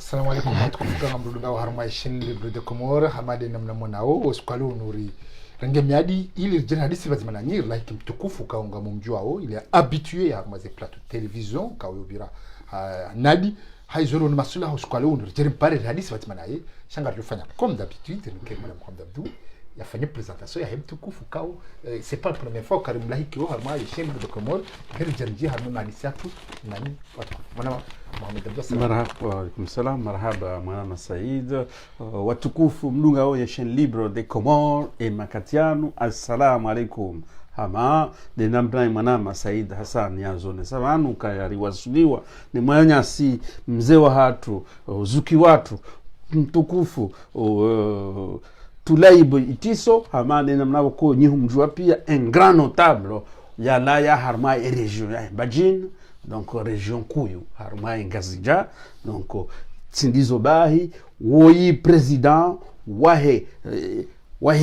Assalamu alaikum hatukufuka ngamruduga wa harma ishin libre de Comore hamade namna mwanao uskwalo nuri range miadi ili jina hadisi bazimana nyir like mtukufu kaunga mumjua il est habitué à harma ze plateau télévision kawubira nadi haizoro ni masula uskwalo nuri jeri pare hadisi bazimana ye shanga rufanya comme d'habitude ni kema Mohamed Abdou il a fait une présentation il y a mtukufu kao c'est pas la première fois karim lahiki wa harma ishin libre de Comore heri jerji harma hadisiatu nani mwana Marhaba, alaikum salam, marhaba mwana Said, watukufu mdunga o ya chaîne libre de Comore et Makatiano, assalamu alaikum. Hama de namna mwana Said Hassan ya zone savanu kayari wasuliwa ni mwanya si mzee wa hatu zuki watu mtukufu Tulaibu Itiso hama de namna ko nyihu mjua pia un grand notable ya la ya harma et région ya Bajin. Donc région Kuyu harma ngazija donc tsindizo bahi woyi président wahe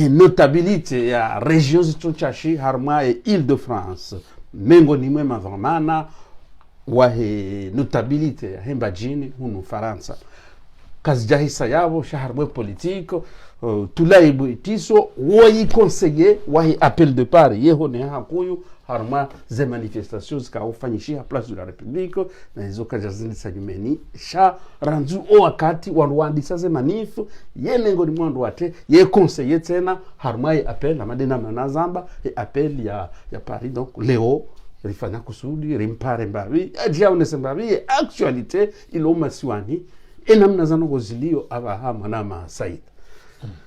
notabilité ya région zitochashi harma e Île-de-France mengo ni mwema vamana wahe notabilité ya hembajini hunu Faransa kazijahisa yabo shaharwe politique Tulaibu Itiso woyi conseiller wahe appel de Paris yeho ne hakuyu harma ze manifestations ka ufanyishia place de la République na hizo kaja zindisa nyumeni sha ranzu o wakati waluandisa ze manifu ye lengo ni mwandu wate ye conseiller tena harma ye appel na madena manazamba e appel ya Paris donc leo rifanya kusudi rimpare mbabi ajia unesembabi actualité ilo masiwani enamna zano gozilio aba mwana Said.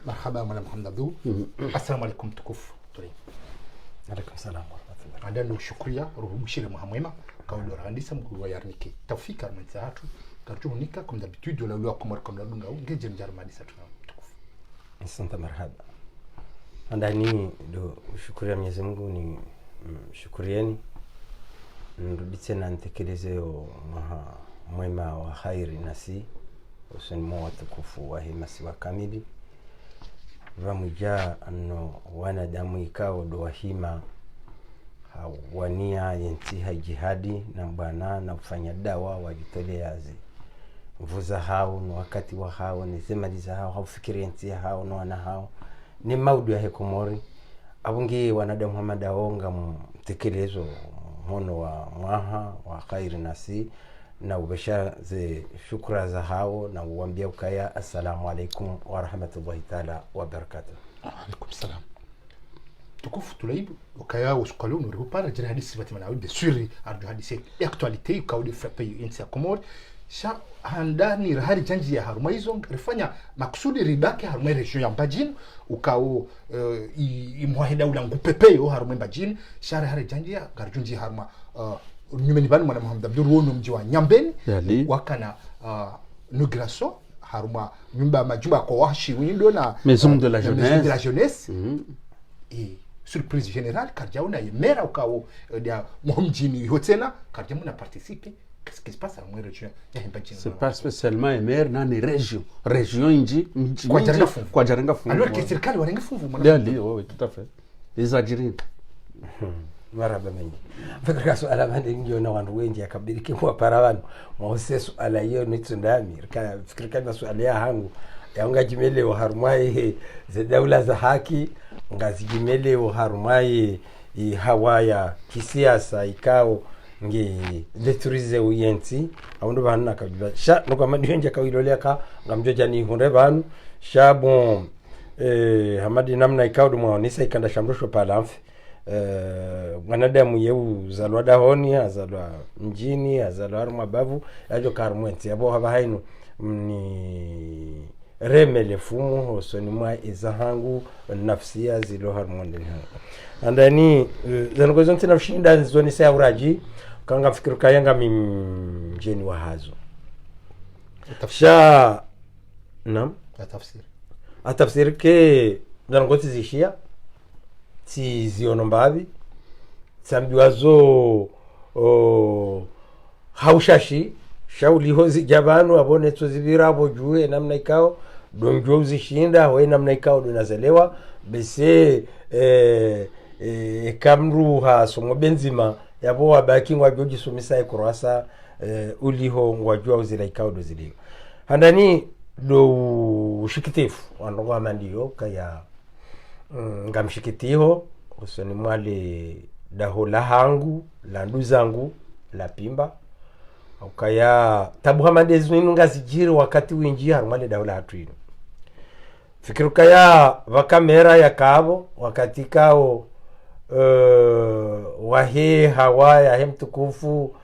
Marhaba mwana Mohamed Abdou. Assalamu alaikum tukufu. Alaikum salam. Andalo shukria ruhubushire muhamwema kauli randisa mkuu wa yarniki tawfika mtatu karjunika comme d'habitude la loi comme comme la lunga ngeje njarmadi satu tukufu. Asante marhaba. Andani do shukria Mwenyezi Mungu ni shukurieni nruditse na ntekeleze mwema wa khairi nasi useni mwa tukufu wa himasi wa kamili vamuja ano wanadamu ikao do wahima wania yenti jihadi na bwana na kufanya dawa wajitoleazi mvuza hao na wakati wa hao ni zemaliza hao haufikiri yenti hao na wana hao ni maudu ya Comore abungi wanadamu Muhammad aonga mtekelezo mhono wa mwaha wa khairi nasi na ubasha ze shukra za hao na uambia ukaya assalamu alaikum wa rahmatullahi ta'ala wa barakatuh. Alaikum salam. Tukufu Tulaibu ukaya usukalo no repara jina hadisi batimana de suri ardu hadisi actualité ukaude frappe insi Comore sha handani rahari janji ya haruma hizo rifanya makusudi ribaki haruma region ya Bajin ukao imwahida ulangu pepeo haruma Bajin sha rahari janji ya garjunji haruma nyumeni banu mwana Mohamed Abdou wono mji wa Nyambeni wakana inauguration haruma nyumba majumba kwa washi windo na Maison de la Jeunesse et surprise générale karjauna yemera ukao dia mjini hotena karjamuna participer. Qu'est-ce qui se passe à la région? C'est pas spécialement émer dans les régions inji kwa jarenga fungu alors que serikali warenga fungu mwana oui tout à fait les Algériens maraba mengi fikra swala bande ngiyo na wandu wengi akabiriki kwa parawano mwose swala hiyo nitsundami fikra kama swala ya hangu yaunga jimele wa harumai za daula za haki ngazijimele wa harumai hawaya kisiasa ikao ngi leturize uyenti awundo bana kabila sha no kama ndiyenje kawiloleka ngamjoja ni hunde banu sha bon hamadi namna ikao dumwanisa ikanda shamrosho palamfi mwanadamu yeu zalwa dahoni azalwa mjini azalwa mabavu ajo karmwenti abo haba hainu ni remele fumu hosoni mwa izahangu nafsia zilo harmonde andani zangozo ntina shinda zoni sa uraji kanga fikiru kayanga mjeni wa hazo sha nam atafsir ke zangozo zishia ti ziono mbabi sambiwazo haushashi shauli hozi jabanu abone tuzibirabo juwe namna ikao donjo uzishinda we namna ikao donazelewa bese kamruha somo benzima yabo wabaki ngwajoji sumisa ikurasa uliho ngwajua uzila ikao doziliwa handani do ushikitifu wanongo amandiyo kaya ngamshikitiho usoni mwale dahola hangu la nduzangu la pimba ukaya tabu hamadezi winu ngazijiri wakati winji harumale dahola hatuino fikiru kaya vakamera ya kabo wakati kao wahe hawa ya mtukufu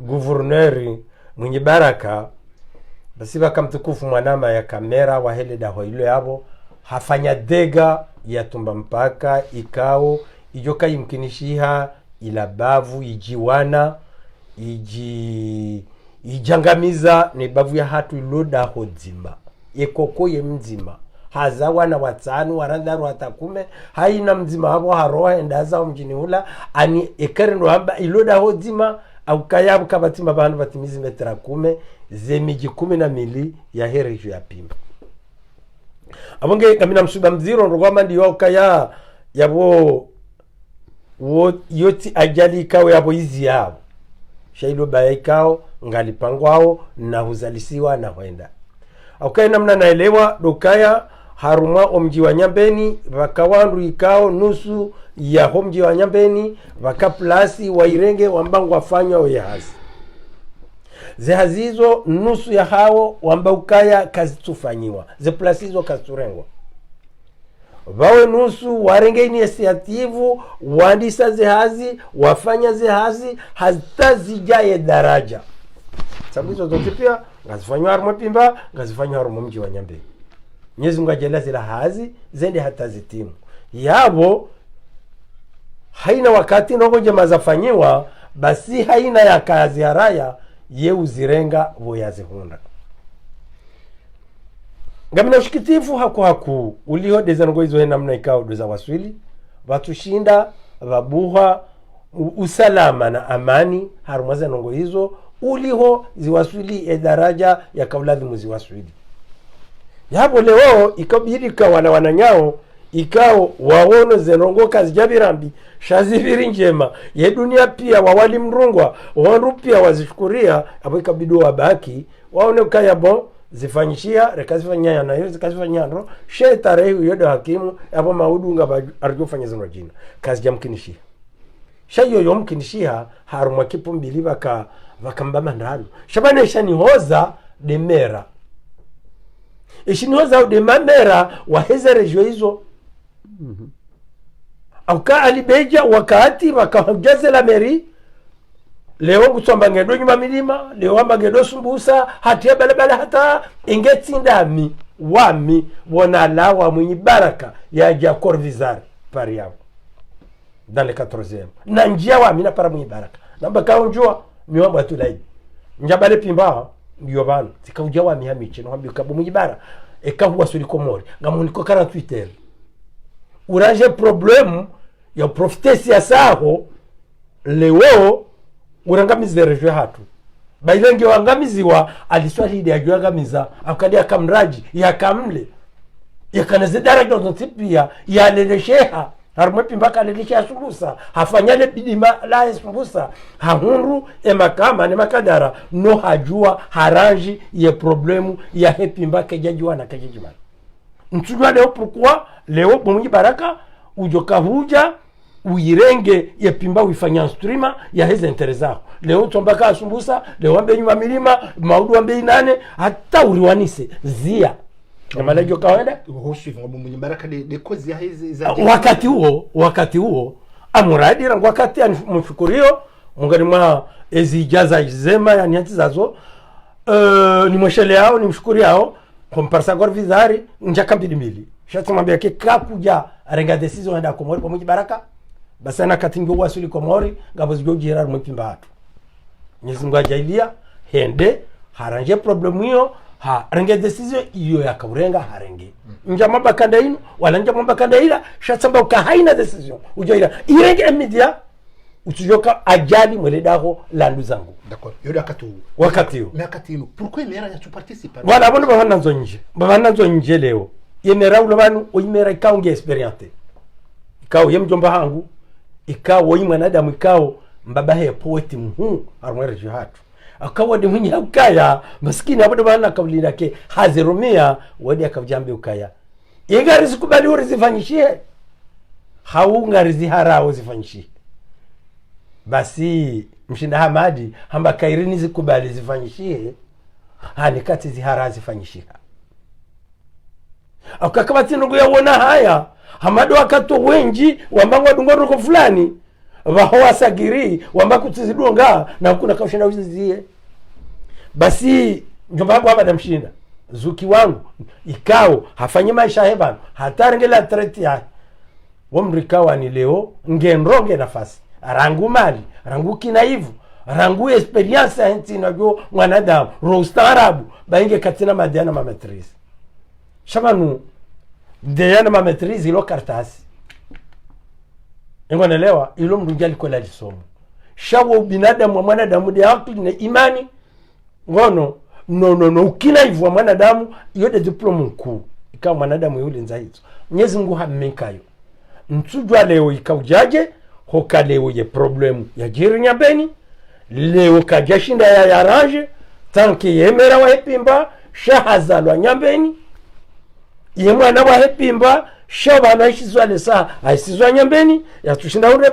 guverneri mwenye baraka basi vakamtukufu mwanama ya kamera wahele daho ilo yabo hafanya dega ya tumba mpaka ikao ijoka imkinishiha ila bavu ijiwana ijangamiza ni bavu ya hatu ilo daho dzima ekoko ye mzima haza wana watanu warandaru watakume haina mzima habo haroha endaza mjini hula ani ekerendo hamba ilo daho dzima au kayabu kabatima bantu batimizi metra 10 zemiji 12 ya herejo ya pimba abonge kamina msuba mziro ngoma ndiyo kaya yabo wo yoti ajali kawe yabo hizi yabo shailo baikao ngalipangwao na huzalisiwa na hoenda au namna naelewa dokaya haruma omji wa Nyambeni vakawandu ikao nusu ya homji wa Nyambeni vakaplasi wairenge wambangu wafanywa oyahazi zehazizo nusu ya hao wambaukaya kazi tufanyiwa ze plasizo kasturengwa vawe nusu warenge inisiativu wandisa zehazi wafanya zehazi hazitazijaye daraja sababu hizo zote pia ngazifanywa haruma pimba ngazifanywa haruma mji wa Nyambeni Mwenyezi Mungu ajalia zila hazi zende hata zitimu yabo haina wakati nongo jema zafanyiwa basi haina ya kazi haraya ye uzirenga voyaze hunda ngamina ushikitifu haku uliho dezanongo hizo namna ikao doza waswili watushinda vabuha usalama na amani harumaza nongo hizo uliho ziwaswili edaraja ya kauladhi muziwaswili yabo leo ikabirika wananyao ikao waono zenongo kazi jabirambi shaziviri njema ye dunia pia wawali mrungwa wandu pia wazishukuria abo ikabidu wabaki waone kaya bon zifanyishia rekazifanya yana hiyo zikazifanya ndo she tarehe yodo hakimu abo maudunga arjofanya zino jina kazi jamkinishia shayo yomkinishia haruma kipumbili vakambama ndano shabane shani hoza demera ishinihoza de mamera waheza rejo hizo auka alibeja wakati wakajaze la meri leo kutsomba ngedo nyuma milima leo amba ngedo sumbusa hatia balabala hata ingetindami wami wona lawa mwenye baraka ya Jakor Vizari pari yao dans le 14e na njia wami na para mwenye baraka namba kaunjua miomba tulai njabale pimba ndiyo bana tikauja wami hamiche no hambi kabo mwenye bara ekahuwa suri komori ngamuniko 48 heures uraje problemu ya profitesi ya saho leo urangamize rejo hatu bailenge wangamiziwa aliswali ya juangamiza akadia kamraji ya kamle ya kanaze daraja notipia ya lelesheha harumwepi mpaka lelesheha sumbusa hafanyale bidima la sumbusa hahunru emakama ne makadara no hajua haranji ye problemu ya hepi mpaka jajua na kajijimana ntujua leo pourquoi leo bomunyi baraka ujoka huja uirenge ye pimba uifanya streamer ya heze interesao leo tombaka asumbusa leo ambe nyuma milima maudu ambe inane hata uriwanise zia kama leo kawaida hoshi ngo munyi baraka de kozi ya heze za wakati huo amuradi rangu wakati mshukurio mungani mwa ezijaza zema ya nyanti zazo ni mweshele yao ni mshukuri yao komparsa Jakor Vizari njaka mbili shati mwambia ke kakuja arenga decision enda Komori pamoja baraka basi ana katingo wasuli Komori ngabo zijojira mwipimba hatu Mwenyezi Mungu ajailia hende haranje problemu hiyo ha arenga decision hiyo ya kaurenga harenge njama bakanda ino wala njama bakanda ila shatamba ukahaina decision ujoira irenge immediate utujoka ajali mwele daho landu zangu d'accord yoda wakati yo pourquoi mera ya tu participer wala abono bavana nje leo yemera ulo banu oyimera ikaunge experience ikao yemjomba hangu ikao oyimwana damu ikao mbabahe poeti harumwere jihatu akawa de mwenye ukaya maskini abada bana kaulinda ke hazirumia wadi akavjambe ukaya ingari zikubali uri zifanyishie haungari ziharao zifanyishie basi mshinda Hamadi hamba kairini zikubali zifanyishie hani kati zihara zifanyishie akakaba tinugu ya wona haya Hamadi wakato wenji wambangwa dungoro fulani vahoa sagiri wamba kutizidunga na kuna kaushina uzizie basi njomba wangu hapa mshinda zuki wangu ikao hafanye maisha hebano hatarengela treti ya wamrikawa ni leo ngenronge nafasi rangu mali rangu kinaivu rangu experience henti najua mwanadamu roustarabu bainge katina madiana mametrizi shabanu deyana mametrizi ilo kartasi nelewa ilo mrunjali kwa lisomo shawo binadamu wa mwanadamu de akili na imani ngono no ukina hivyo wa mwanadamu yote diploma mkuu ikawa mwanadamu yule nza hizo Mwenyezi Mungu hammenkayo ntujwa leo ikaujaje hoka leo ye problemu ya jiri nyambeni leo kagashinda ya yaranje tanki yemera wa hepimba shahazalwa nyambeni ye mwana wa hepimba shaba naishizwa lesa aisizwa nyambeni ya tushinda ule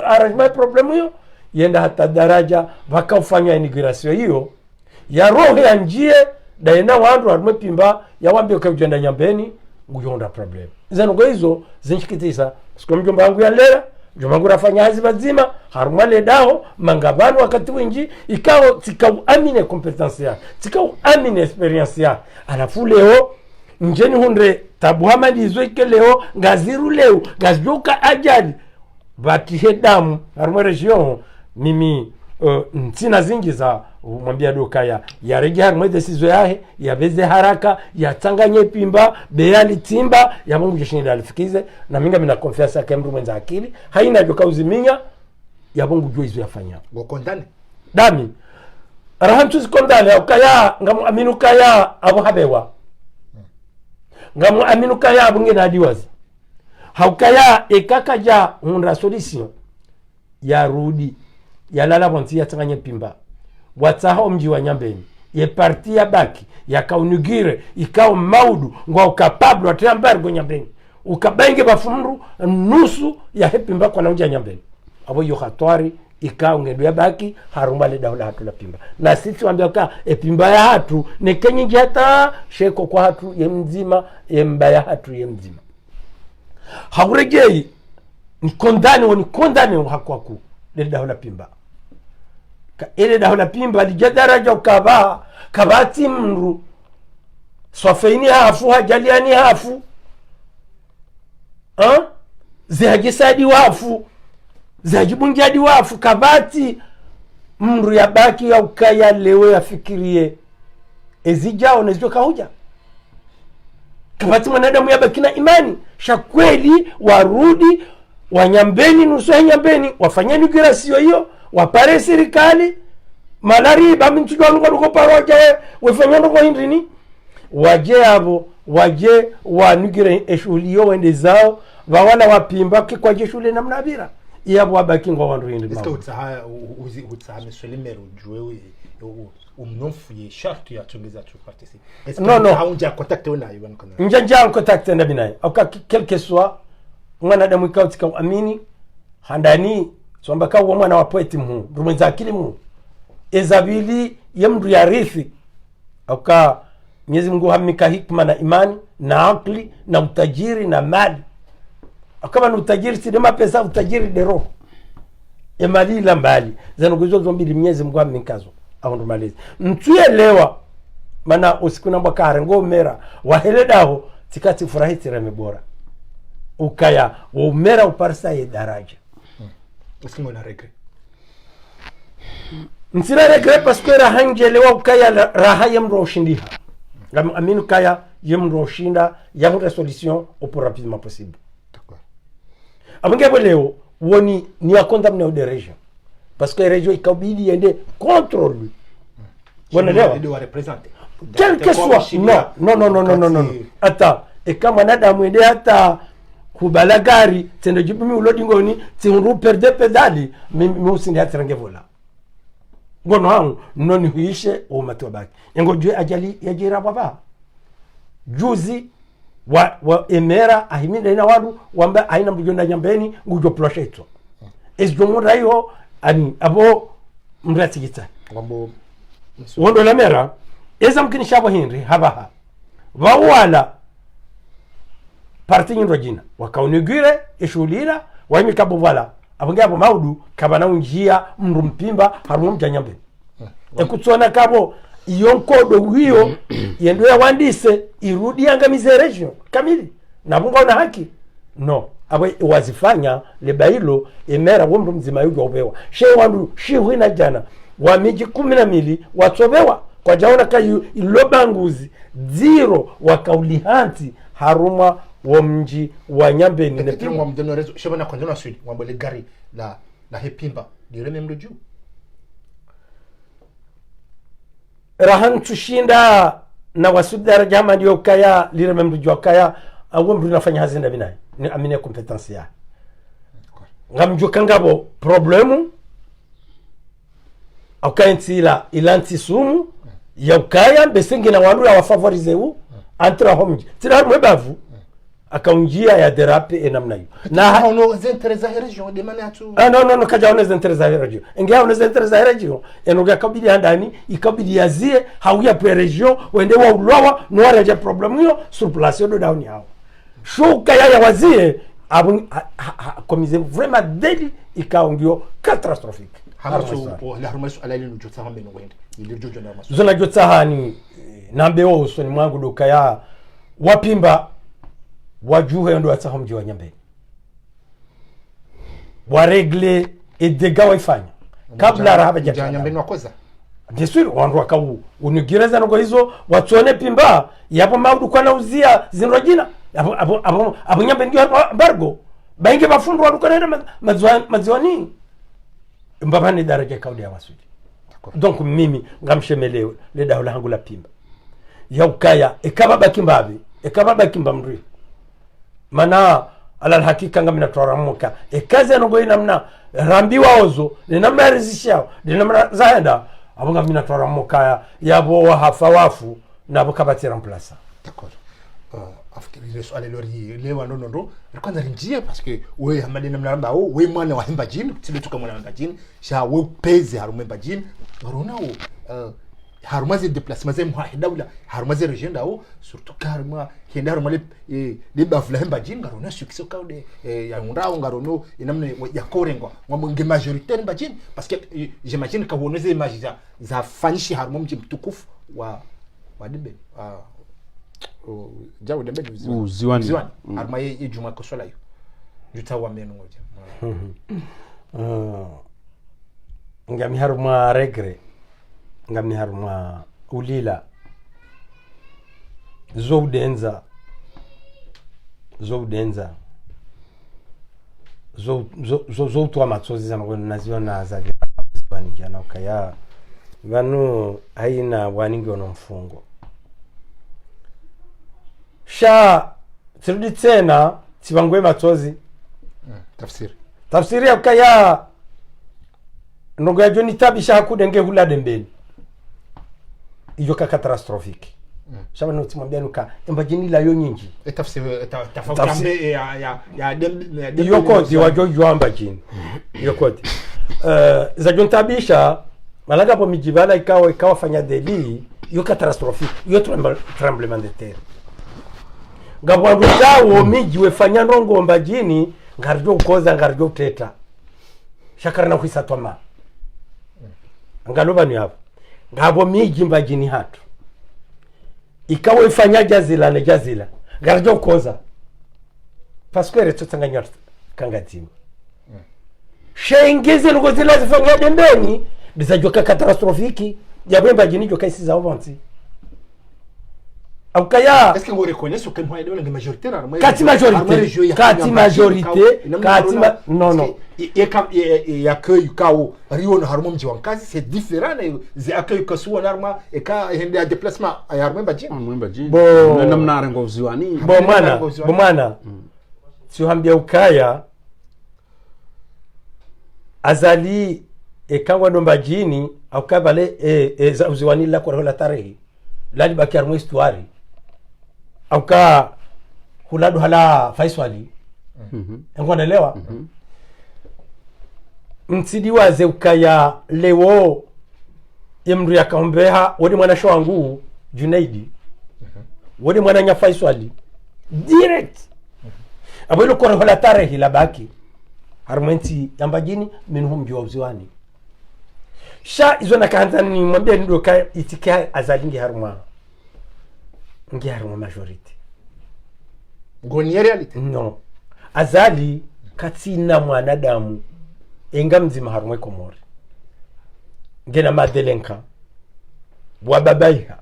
arrangement problemu hiyo yenda hata daraja wakafanya integration hiyo ya roho ya njie daina wandu arumepimba ya wambi ukajenda nyambeni nguyonda problem zano hizo zinshikitisa siku mjomba wangu ya lera mjomba wangu rafanya hazi bazima harumale daho mangabanu wakati winji ikao tikau amine competence ya tikau amine experience ya alafu leo njeni hundre tabu Hamadi izo ike leo ngaziru leo ngazidoka ajali bati hedamu harumwe region mimi ntina zingi za mwambia doka ya rege harumwe desizo yahe ya beze haraka ya tanganye pimba beali timba ya mungu jeshini alifikize na minga mina konfiansa kwa mru mwenza akili haina doka uziminya ya mungu jua izo yafanya gokondane dami rahantu zikondane ukaya ngamu aminu kaya abu habewa ngamu aminu kaya abu ngena adiwazi haukaya ekakaja hundra solution ya rudi ya lala bonti ya tanganye pimba wataho mji wa nyambeni ye parti ya baki ya kaunugire ikao maudu ngwa ukapablo atambargo nyambeni ukabenge bafumru nusu ya hepimba kwa nauja nyambeni abo yo hatwari ikao ngedu ya baki harumbale daula hatu la pimba na sisi wambia ka epimba ya hatu ne kenyi jata sheko kwa hatu ye mzima ye mbaya hatu ye mzima hauregei ni kondani hakwaku le daula pimba ile daula pimba lijadaraja ukaba kabati mru swafeini hafu hajaliani hafu zihajisadi wafu zihajibunjadi wafu kabati mru ya baki ya ukaya lewe afikirie ezijao nezijo kahuja kabati mwanadamu ya baki na imani shakweli warudi wanyambeni nusu ya nyambeni wafanyeni girasio hiyo wapare serikali malari baminchidwa nuko paroje wefanyano kwa hindini waje abo waje wanugire eshulio wende zao bawana wapimba kwa jeshule na mnabira yabo wabaki ngo wandu hindi mawo utsaha mesolimero juwe umnofu ye charte ya tungeza tu participer no haunja contacte na yiban kana njanja contacte na binaye aka quelque soit mwana damu ikautika amini handani somba ka mwana wa poeti mhu rumenza akili mhu ezabili yamdu ya rithi aka Mwenyezi Mungu hamika hikma na imani na akli na utajiri na mali akama utajiri si dema pesa utajiri de roho ya mali la mbali zanogozo zombili Mwenyezi Mungu hamikazo au ndo malezi mtuelewa maana usiku namba kare ngomera waheledaho tikati furahiti rame bora ukaya umera uparsa ye daraja usingo na regret nsina regret parce que rahangelewa ukaya raha yamro shindiha ngam aminu kaya yamro shinda yamu solution au plus rapidement possible d'accord abenge leo woni ni akonda mna de region parce que region ikabidi yende contre lui wanaelewa ndio wa representer quel que soit non ata e kama nadamu ende hata kubalagari tendo jipimi ulodi ngoni tinru perde pedali mimi usindi atrange vola ngono hangu noni huishe umati wabaki yango jwe ajali yajira baba juzi wa emera ahimida ina wadu wamba aina mjunda nyambeni ngujo ploshetwa esjomo hiyo ani abo mratigita wambo wondo la mera eza mkini shabo Henry habaha wawala parti nyindwa jina wakaunigire ishulira waimika vala abonge abo maudu kabana unjia mndu mpimba harumu mjanyambe ekutsona kabo iyo nkodo hiyo yendo ya wandise irudi yangamize region kamili na bunga una haki no abo wazifanya lebailo emera womru mzima yugo obewa she wandu shihwina jana wa miji 12 watobewa kwa jaona kayu ilobanguzi zero wakaulihanti haruma wa mji wa Nyambeni ne pimwa mdeno rezo shobana kondona sudi wambole gari la hepimba direme mloju rahan tushinda na wasudara jama ndio kaya lireme mloju kaya awo mdu nafanya hazinda binaye ni amine competence ya ngamjuka ngabo problemu akaintila ilanti sumu ya kaya besengi na wandu ya favorize u entre homji tira mwebavu akaunjia ya derape enamna hiyo na ono zentereza region de manatu no kaja ono zentereza region ingia ono zentereza region enoga kabili andani ikabili yazie hauya pe region wende wa ulwa no araje problem hiyo sur place do down yao shuka ya wazie abu komize vraiment deli ikaungio catastrophique harso la harmasu alali no jotsa hambe no wende ile jojo na masu zona jotsa hani nambe wo usoni mwangu do kaya wapimba wajuhe ndo atsaho mji wa Nyambeni waregle edega waifanya kabla rahaba ja Nyambeni wakoza bien sûr wandu wakau unigireza ngo hizo watuone pimba yapo maudu kwa nauzia zinro jina abo Nyambeni ndio bargo bainge bafundu wadu kana maziwani mbabani daraja kaudi ya wasudi donc mimi ngamshemelewe le dawla hangu la pimba yaukaya ekababa kimba mri mana ala hakika ngam natwaramuka ekaze anogo inamna rambiwa ozo ni namna rizisha ni namna zaenda abunga mina twaramuka yabo wahafa wafu nabo kabatira mplasa d'accord afikiri ile swali lori lewa nondo kwanza rinjia parce que we hamadi namna ramba o we mwana wa hemba jini tile tuka mwana wa jini sha we peze haruma hemba jini warona o harumaze déplacement zem dawla harumaze region dawo surtout karma kenda haruma le bafla hemba jini garona succès kaude ya ngundao ngarono inamne ya korengo ngomwe majoritaire hemba jini parce que j'imagine ka wonoze image za fanishi haruma mji mtukufu wa dibe jawo dembe ziwani haruma ye juma ko sola yo jutawa menu ngoja ngami haruma regre ngami haruma ulila zoudenza zo twa matsozi zango naziona zaje bani jana kaya vanu haina waningi ono mfungo sha tsirudi tena tibangwe matsozi tafsiri yakaya ndogo ya joni tabisha hakudenge hula dembeni iyo ka catastrophique shaba no timwambia nuka embajini la yo nyingi tafsiri ya dem iyo kodi wajo ambajini iyo kodi za joni tabisha malaga po mijibala ikawa fanya deli iyo catastrophique iyo tremblement de terre ngabwangu dawo miji wefanya ndongo mbajini ngarjo ukoza ngarjo uteta shakara na kuisatwa ngaloba ni hapo ngabo miji mbajini hatu ikawa ifanya jazila ngarjo ukoza parce que reto tanganya kangatima shengeze nuko zila zifanya dembeni bizajoka catastrophique jabemba jini joka isi za avanti Aukaya est-ce que vous reconnaissez que moi la majorité kati majorité non et accueil kao rio na harmo mji wankazi c'est différent les accueil que soit normal et ka hende déplacement ya harmo mbaji bo namna rengo ziwani bo mana si hambia ukaya azali ekangwa ndo mbajini au kabale za uziwani la kwa la tarehe lali bakiar mo histoire au ka huladu hala faiswali ngwanaelewa mtsidi waze ukaya lewo imru yakaombeha wodi mwana shwangu Junaidi wodi mwana nya faiswali direct abelo kwa hala tarehe la baki harmenti yambajini minhum jawziwani sha izo na kanza ni mwambie ndo ka itika azalingi haruma ngi haruma majority ngoni reality no azali katina mwanadamu enga mzima haruma Komori ngena madelenka wababaiha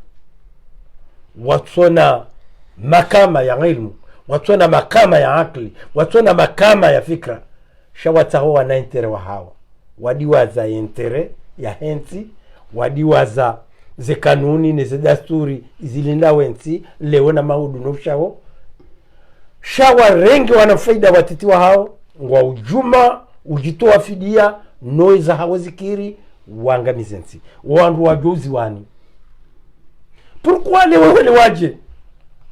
watsona makama ya ilmu watsona makama ya akli watsona makama ya fikra shawataho wana intere wa hawa wadiwaza intere ya henti wadiwaza ze kanuni neze dasturi zilinda wensi leo na maudu no shawa rengi wana faida watiti wa hao wa ujuma ujitoa fidia noiza hawa zikiri wangamizensi wandu wajuzi wani pourquoi lewe wale waje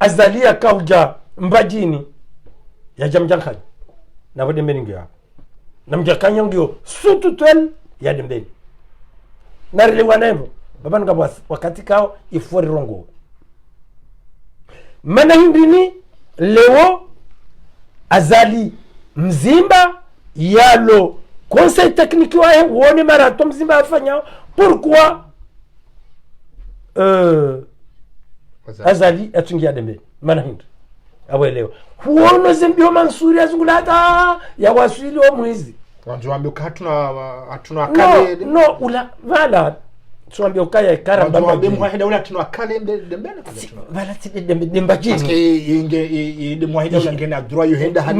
azalia kauja mbajini ya jamjankhani na wade mbeni ngiyo na mjakanya ngiyo sutu twel ya dembeni narele wanembo babanu kabwa wakati kao ifori rongo mana hindini leo azali mzimba yalo conseil technique wae wone marato mzimba afanya pourquoi azali atungia dembeni mana hindi awelewa huono zembio Mansuri azungulata ya wasili wa mwizi wanjuambia hatuna kale no ula vala tuambia ukaya karamba wanjuambia mwahida ula hatuna kale dembena vala tide dembajini inde mwahida ula ngene adroa yohenda hadi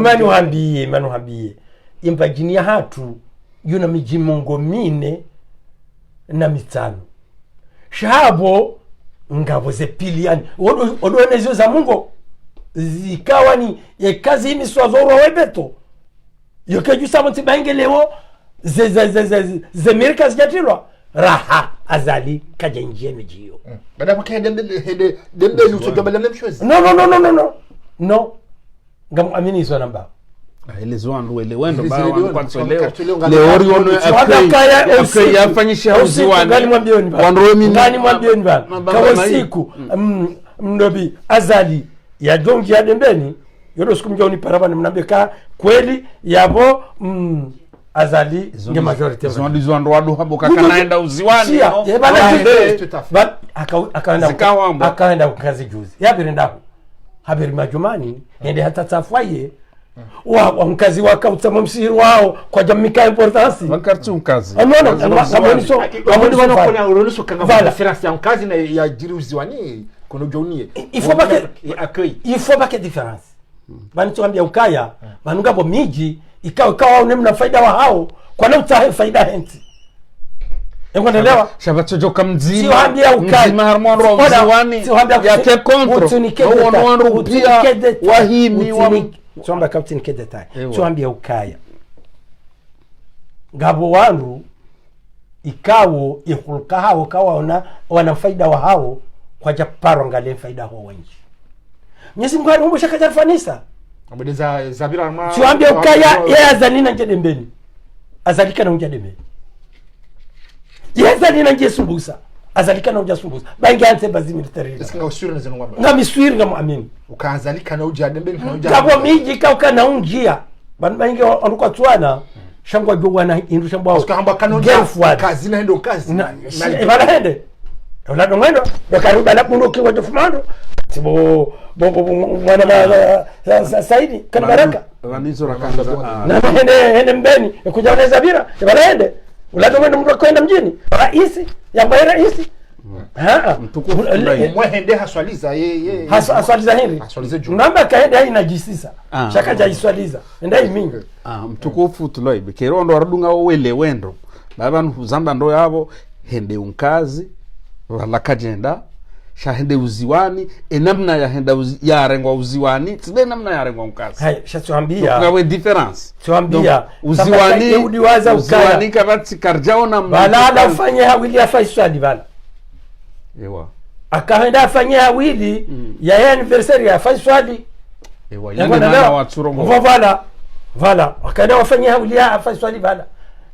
manu hambie imbajini ya hatu yuna mijimongo mine na mitano shabo ngabo ze piliani odone zio za Mungu zikawa ni kazi hii miswazoro webeto yokeju samonti bangelewo ze mirika zijatilwa raha azali kaja njie mejiyo bada kwa hede utogabala mshozi no ngamu amini iso namba elezo andu ele wendo ba kwa toleo leori ono akaya yafanyisha uziwani ngani mwambioni ba ngani mwambioni ba kwa siku mndobi azali ya dongi ya dembeni yodo siku mjoni parabani mnambeka kweli yabo azali nge majority zondizo ndo wadu habo kakanaenda uziwani akaenda kazi juzi yabirenda habiri majumani ende hata tafwaye wa mkazi waka utama msiri wao kwa jamika importance makartu mkazi amoni wana urunusu kanga difference ya mkazi na ya jiruzi wani kono jonie il faut pas que différence bani tuambia ukaya manungabo miji ikawa unemna faida wa hao kwa na utahe faida henti ngondelewa shabato joka mzima siwaambia ukaya mzima harmono uziwani ya ke kontro no rupia wahimi wa tuambia captain ke detail tuambia ukaya ngabo wandu ikawo ihulka hao kawa wana faida wa hao kwa japaro ngale faida ho wengi Mwenyezi Mungu alimumbusha kajarfanisa amedeza zabira ma tuambie ukaya yeye azalina njedembeni azalika na unjadembeni yeye azalina njesumbusa azalika na unjasumbusa bangi anse bazi military singa usuri na zenu ngamba ngami swiri ngam amini ukaanzalika na ujadembeni na ujadembeni ngabo miji kauka na unjia bangi onduka tuana shangwa jogwana indu shambwa ukahamba kanonja kazi na ndo kazi na ibala hende wala dongendo bakaruba la bunduki wa dofumando tibo mwana saidi kana baraka wanizo rakanza na hende mbeni kuja zabira ibala hende wala dongendo mtu kwenda mjini raisi ya raisi mtukufu mwa hende haswaliza yeye haswaliza hili namba kaenda haina jisisa shaka jaiswaliza ndai mingi mtukufu tuloibe kerondo radunga wele wendo baba nuzamba ndo yabo hende unkazi wala kajenda shahende uziwani namna ya henda ya rengwa uziwani tside namna ya rengwa mkazi hai shatuambia ngawe difference tuambia uziwani uziwani kabati karjaona balada ufanye hawili afaiswali bala ewa akaenda afanye hawili ya anniversary ya afaiswali ewa yana waturongo vala akaenda wafanye hawili ya afaiswali bala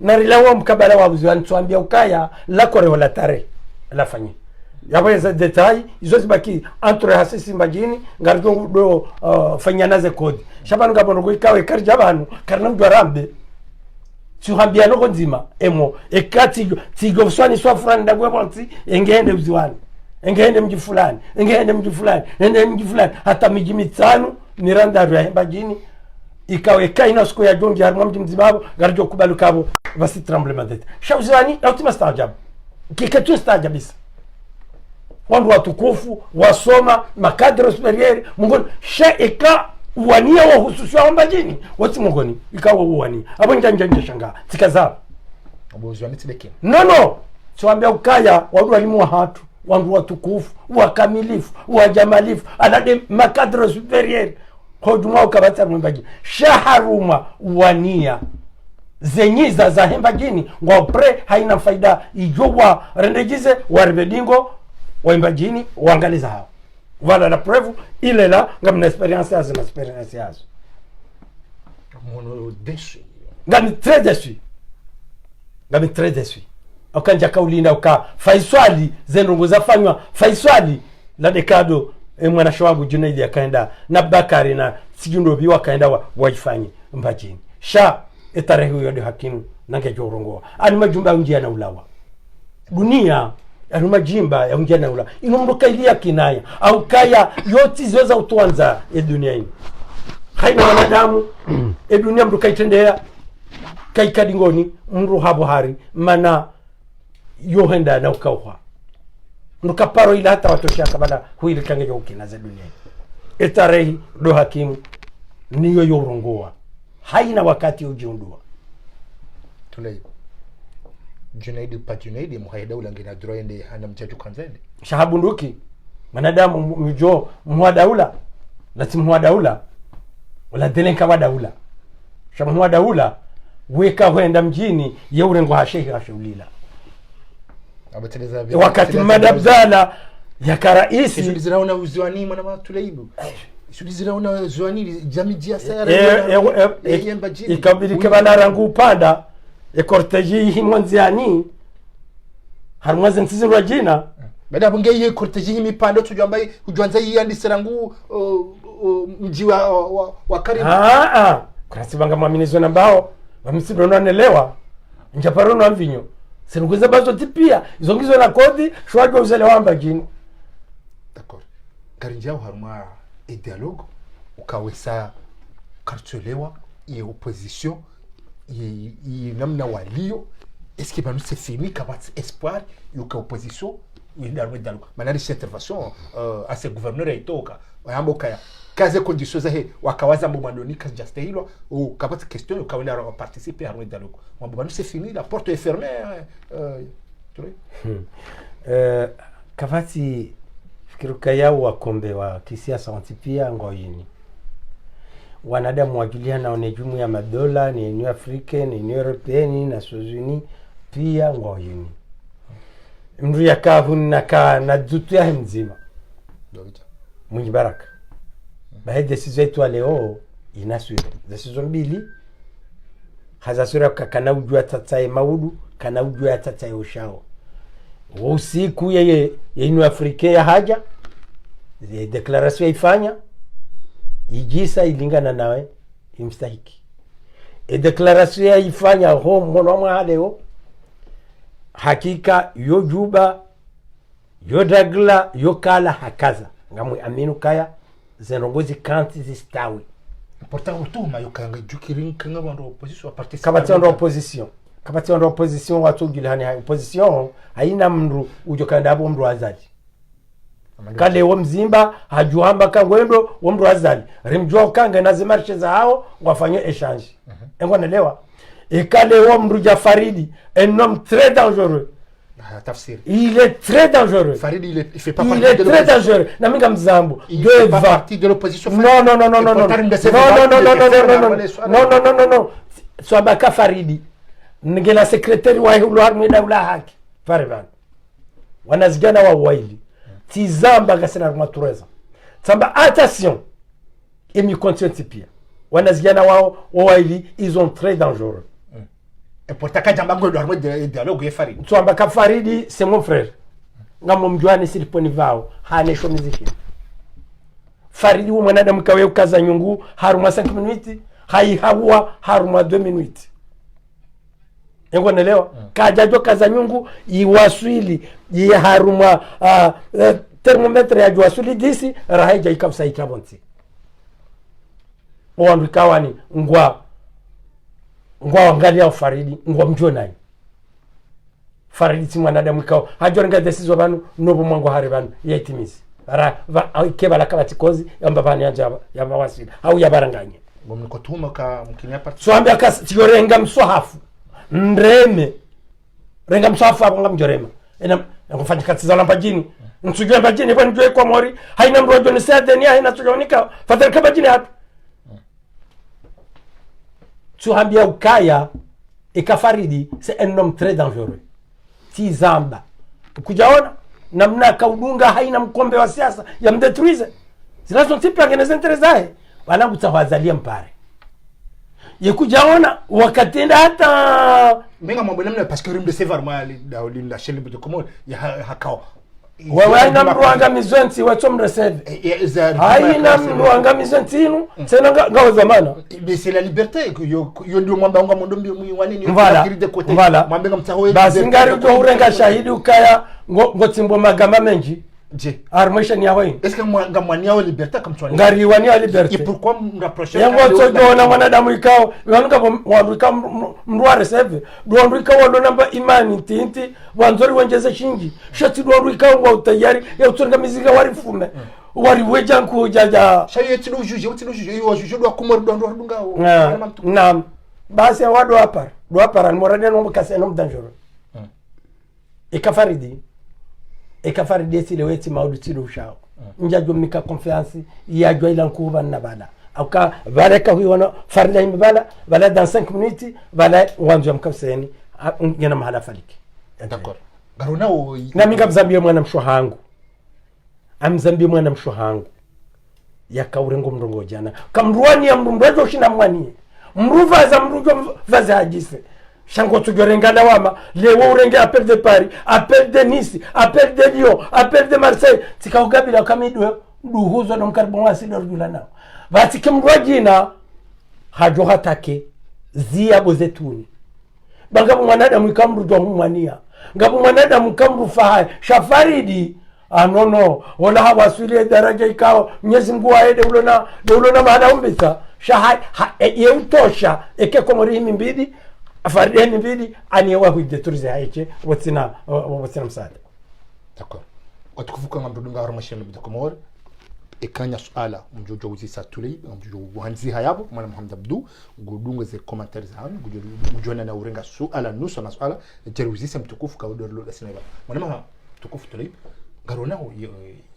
na rilawo mkabala wa uziwani tuambia ukaya la kore wala tare la fanye yaweza detail izo zibaki entre hasisi majini ngarjo do fanyanaze code shabanu gabono gwikawe karja abantu karna mdwarambe tuhambia no nzima emo ekati tigo swani swa frani ndagwe bonti engende uziwani engende mji fulani engende mji fulani engende mji fulani hata miji mitano ni randa ya majini ikawe kaina siku ya jongi harimo mji mzibabo ngarjo kubalukabo basi tremblement de terre shauziwani ultima stajab kiketu stajabisa wandu watukufu wasoma makadre superieur mungoni eka uwania wa hususia wa majini wati mungoni ikawa uwania abo njanja shanga tikaza obozi wanitibeke no tuambia ukaya wandu walimu wa hatu wandu watukufu wakamilifu wajamalifu alade makadre superieur hojuma ukabata mwimbaji shaharuma uwania zenyiza za hembajini ngopre haina faida ijowa rendejize warbedingo waimbajini waangaliza hao wala la preuve ile la ngamna experience yazo mono déçu ngami très déçu okanja kaulinda uka faiswali zenungu zafanywa faiswali la dekado mwana shawagu Junaidi akaenda na Bakari na sijundo biwa kaenda waifanye mbajini sha etarehe huyo ndio hakimu nange jorongoa ani majumba unjia na ulawa dunia aruma jimba ya unjia na ulawa inomruka ilia kinaya au kaya yoti zoza utuanza ya dunia hii haina wanadamu ya dunia mruka itendea kaikadingoni mru habo hari mana yohenda na ukauha mruka paro ila hata watosha kabala huili kange yokina za dunia etarehe do hakimu niyo yorongoa haina wakati ujiundua tulei Junaidi pa Junaidi muhaida ulangina droende hana mchachu kanzende shahabunduki manadamu mjo muadaula lati muadaula wala delenka wadaula shabu muadaula weka huenda mjini yeurengo hashehi hashaulila abateleza wakati madabzala ya karaisi shuliziraona uziwani mwana wa tuleibu shuliziraona uziwani jamii ya sayara ikabirike banarangu upanda ekorteji himwanziani harumwaze ntizirwa jina bada bungeye korteji himipando tujambaye ujwanza yandisirangu mji wa karibu kurasibanga mwaminizo nambao bamisironanelewa njaparono amvinyo sinukuza bazo tipia izongizo na kodi shwaje uzele wamba jini d'accord karinjao haruma e dialogue ukawesa kartolewa ye opposition ye namna walio est-ce que c'est fini kabat espoir yuka opposition windarwe dialogue manari cette intervention à ce gouverneur itoka wayambo kaya kaze conditions zahe wakawaza mbomandoni kajaste hilo ou kabat question ukawenda participer à un dialogue mbomandoni c'est fini la porte est fermée kavati fikiruka yao wakombe wa kisiasa wantipia ngoyini wanadamu wajuliana na jumuiya ya madola ni Union Africaine ni Union Européenne na Nations Unies pia ngoyini mru yakavuni na dutu ya mzima mwingi baraka bahe decision yetu leo inasuri decision mbili hazasura kana ujua tataye maudu kana ujua tataye ushao usiku yeye Union Africaine ya haja declaration ifanya ijisa ilingana nawe imstahiki declaration ifanya ho mwana mwa leo hakika yo juba yo dagla yo kala hakaza ngamwe aminu kaya zenongozi kanti zistawi important utuma yokanga jukirin kanga bando opposition participe kabati ndo opposition watu gilani opposition haina mndu ujokanda abo mndu azali kale wo mzimba hajuhamba kangwendo wo mndu azali rimjwa kanga na zimarshe za hao wafanye échange engwa naelewa ikale wo mndu Jafaridi un homme très dangereux tafsiri. Il est très dangereux. Farid il fait pas Il partie est de très l'opposition. dangereux. Naminga Mzambu. Il fait pas partie de l'opposition. Non, non, non, non, non, non. Non, non, non, non, non, non. Swabaka Faridi. Ngela secrétaire wa Huluar Mwida haki. Farivan. Wanazigana wa waili. Tizamba gasena matureza. Tsamba attention. Et mi continue tipia. Wanazigana wa waili, ils sont très dangereux. Et pour ta kajambango dormo de dialogue ya Farid. Swabaka Faridi, c'est mon frère. Ngamo mjuane siliponi vao. Hane shomiziki. Faridi wa mwanadamu kawe ukaza nyungu haruma 5 minutes, hai hawa haruma 2 minutes. Yengo nelewa? Kajajo kaza nyungu iwaswili yi haruma thermometre ya jwaswili disi rahaija ikafsa ikabonti. Owandu kawani ngwa angalia Faridi ngwa mjonai. Faridi si mwanadamu kawa hajorenga desizo banu nobo mwangu hari banu yaitimizi. Keba la kabati kozi yamba bani ya mawasili au ya baranganye Ngomniko tuma ka mkinya parti. So ambia kasi tiyorenga mswahafu ndreme renga mswahafu hapo ngamjorema ena ngufanya kazi za lambajini nsugia lambajini bwana njoe kwa mori haina mrojo ni sade ni haina tujonika fadhali kabajini hapo tu ambia ukaya ikafaridi c'est un homme très dangereux tizamba kujaona namna kaudunga haina mkombe wa siasa ya mdetruize zinazo tipi angeneza interesae wanangu tawazalia mpare yekujaona wakatenda hata Menga mambo namna parce que rimde sevar ma la chaîne de Comore ya hakao. wewe na mruanga mizwenti wacho mreseve haina mruanga mizwenti inu tena ngawa zamana mais c'est la liberté que yo ndio mwamba nga mondo mbi wanini de côté mwambe ngamtaho basi ngari uto urenga shahidi ukaya ngotimbo magama menji je armation ya wewe est-ce que nga mwaniao liberté comme toi ngari wani ya liberté et pourquoi me rapprocher yango tojo na mwanadamu ikao wanunga wanduka mruare seve duanduka walo namba imani tinti wanzori wenjeze shingi shati duanduka wa utayari ya utonga miziga wari fume wari weja nkujaja shaye tinu juge yo juge do Comore do ndunga na basi wado hapa morane no kase no dangereux ikafaridi sile weti maudu tilo ushao njajo mika confiance ya jwa ila nkuba na bala auka baraka huyo wana farida imbala bala dans 5 minutes bala wanzo mkafseni ngena mahala faliki d'accord garona o na minga mzambie mwana mshohangu amzambie mwana mshohangu yakaurengo mrongo jana kamruani ya mrumbezo shina mwani mruva za mrujo vaza hajise shango tujorenga lawama lewo urenge appel de Paris, appel de Nice, appel de Lyon, appel de Marseille tikaugabila kamidwe duhuzo no mkarbon asili rujula nao bati kimrojina hajo hatake zia bozetuni bangabu mwanadamu ikamrujo mwania ngabu mwanadamu kamrufa shafaridi anono wala hawasuli daraja ikao Mwenyezi Mungu aende ulona maana umbisa shahai yeutosha eke Komori mbidi afaridi mbidi aniwa hujeturize haiche watsina msada d'accord watukufuka ngamdunga harma chaîne de Comore ekanya suala mjojo uzisa tuli mjojo wanzi hayabo mwana Muhammad Abdu gudunga ze commentaires hanu gujona na urenga suala nusu na suala jeruzisa mtukufu ka udorlo la sinaba mwana mtukufu tuli garona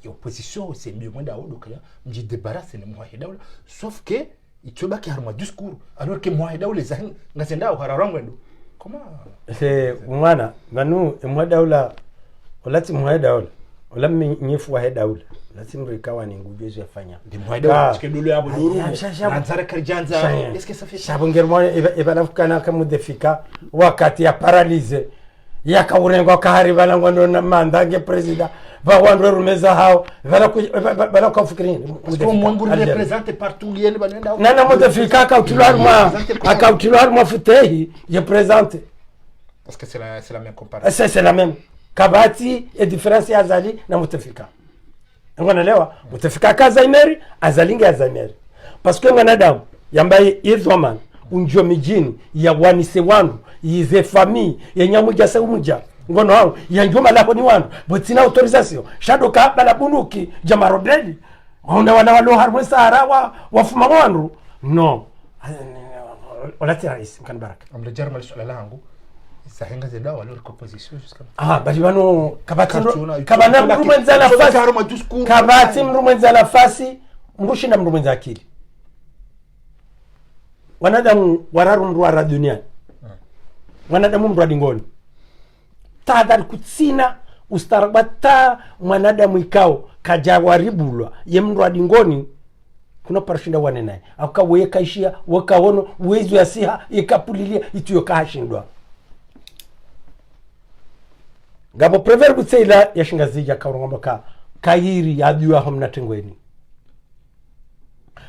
yo opposition c'est mieux mwenda odo kaya mji débarrasser ne muhahida sauf que ituba ki harma discours alors que muhahida les zahin ngasenda hararangwendo comment c'est mwana manu muhahida olati muhahida ola mnyefu wahida lati mrikawa ni ngujezo yafanya ndi muhahida parce que dolo yabo duru nanzara karjanza est-ce que ça fait shabongermo ebalafukana kamudefika wakati ya paralyse yakaurengo kahari balangwando na mandange president vawandwe rumeza hao bala kufikirini kwa mwangu represente partout yene banenda nana modifika akautilwa mwa futehi je présente parce que c'est la même comparaison c'est la même kabati et différence ya azali na mutafika nganaelewa mutafika kaza imeri azalinga azameri parce que mwanadamu yambaye idhoman unjo mijini ya wanise wandu yize famille yenyamuja seumuja ngono hao yanjuma lako ni wandu botina autorisation shadoka bala bunduki jamarodeli ona wana walo harwe sahara wafuma wandu no wala rais kan baraka amle jarmal suala langu ça henga zeda wala composition jusqu'à bali bano kabati Katuna- kabana Katuna- mrumenza Katuna- nafasi Katuna- discours- kabati mrumenza nafasi mrushi na mrumenza akili wanadamu wararu mruara duniani wanadamu mradi ngoni tahadhari kutsina ustarabata mwanadamu ikao kajawaribulwa ye mradi ngoni kuna parashinda wane naye akawe kaishia wakawono uwezo ya siha ikapulilia ituyo kahashindwa ngabo prever butseila yashingazija kaurongomba kayiri yadua homna tengweni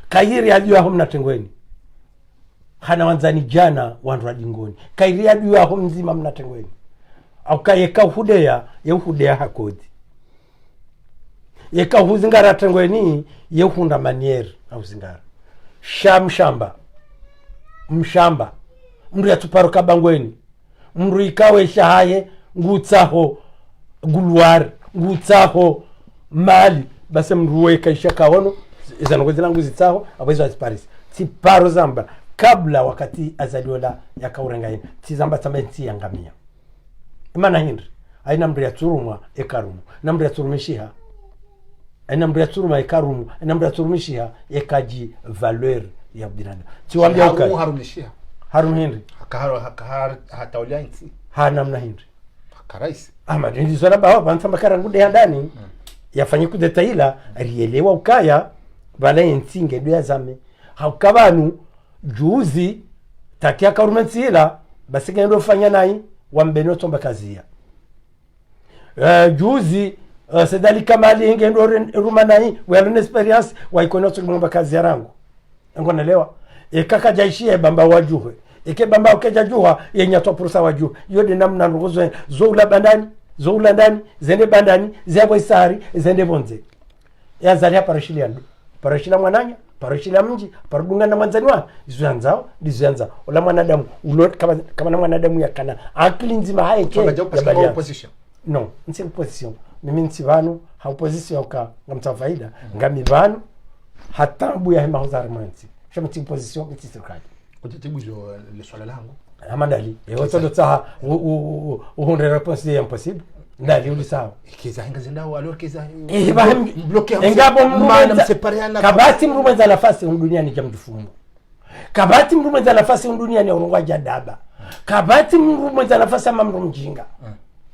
kayiri yadua homna tengweni hana wanzani jana wanradi ngoni kayiri yadua homzima mna tengweni au kayeka hudea yehudea hakodi yeka huzingara tengweni yehunda manier au zingara mshamba mndu yatuparo kabangweni mndu ikawe shahaye ngutsaho gulwar ngutsaho mali basi mndu weka ishakawono izangozi langu zitsaho abezo Paris tiparo zamba kabla wakati azaliola yakaurengaini tizamba tamenti yangamia imana hindri aina mndu yaturumwa ekarumu na mndu yaturumishiha aina mndu yaturuma ekarumu aina mndu yaturumishiha ekaji valeur ya binadamu tiwambia uka harumishia harum hindri hataulia nti hana mna hindri karais ama ndi zona bawa bansamba karangude handani yafanye kudetaila rielewa ukaya bala yentinge ndo yazame haukabanu juzi takia karumentsila basi ngendo fanya nai wambeno tomba kazia juzi sedali kamali ngendo ruma nai wala experience waikono tsumba kazi yarangu ngonaelewa ekaka jaishie bamba wajuhe eke bamba ukeja juha yenya to pursa waju yode namna nguzo zoula bandani zoula ndani zende bandani zabo isari zende bonze yazali hapa parashila mwananya parashila mji parudunga na mwanzani wa izanzao dizanza ola mwanadamu ulo kama na mwanadamu yakana akili nzima haike ya opposition no nsi opposition mimi nsi vanu ha opposition ka ngamta faida ngami vanu hatambu ya hema hozar manzi shama ti opposition nsi serikali kutatibu le swala langu amadali yotodo tsaha uhunde réponse est impossible ndali uli sawa kiza henga zendao alors kiza baham bloquer engabo mana msepariana kabati mrumenza nafasi duniani jamdufumo kabati mrumenza nafasi duniani urungwa jadaba kabati mrumenza nafasi mamru mjinga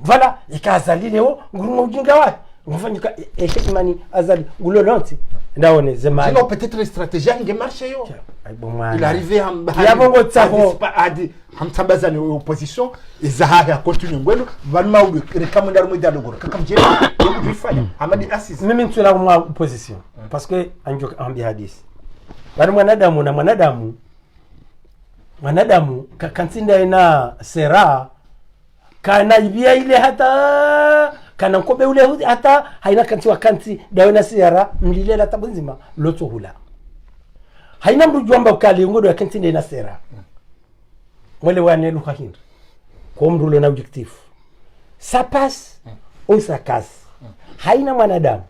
voilà ikazalileo ngurunga ujinga wa ngufanyika ekimani azali ngulolonti ndaone zemani sinon peut-être stratégie nge marché yo il arrivé ya bongo tsako adi hamtambaza ni opposition izaha ya continue ngwelo vanma uli rekamenda rumwe dialogue kakamjeni ndifanya amadi assist mimi ntula mwa opposition parce que anjo ambi hadisi bali mwanadamu kakantinda ina sera kana ibia ile hata kana nkobe ule hata haina kanti wakanti dawana sera mlilela tabunzima loto hula haina mrujomba ukali ngodo ya kanti ina sera wale wane luka hindu kwa mrulo na objectif ça passe ou ça casse haina mwanadamu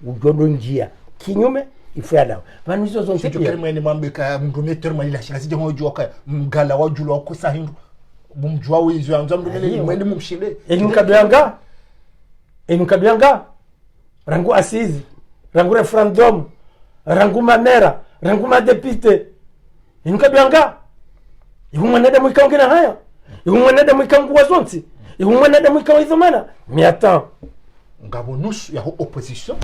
ujondo njia kinyume ifyala vanu hizo zonse pia kile mwene mwambika mrumeter mwani la shikazi ngojua ka mgala wajulo ko sahindu bumjwa wizo anza mrumele mwene mumshinde enukabyanga rangu asizi rangu referendum rangu mamera rangu madepite enukabyanga ihumwanadamu ikaongena haya ihumwanadamu ikangua zonse ihumwanadamu ikawaizomana miata ngabo nusu ya opposition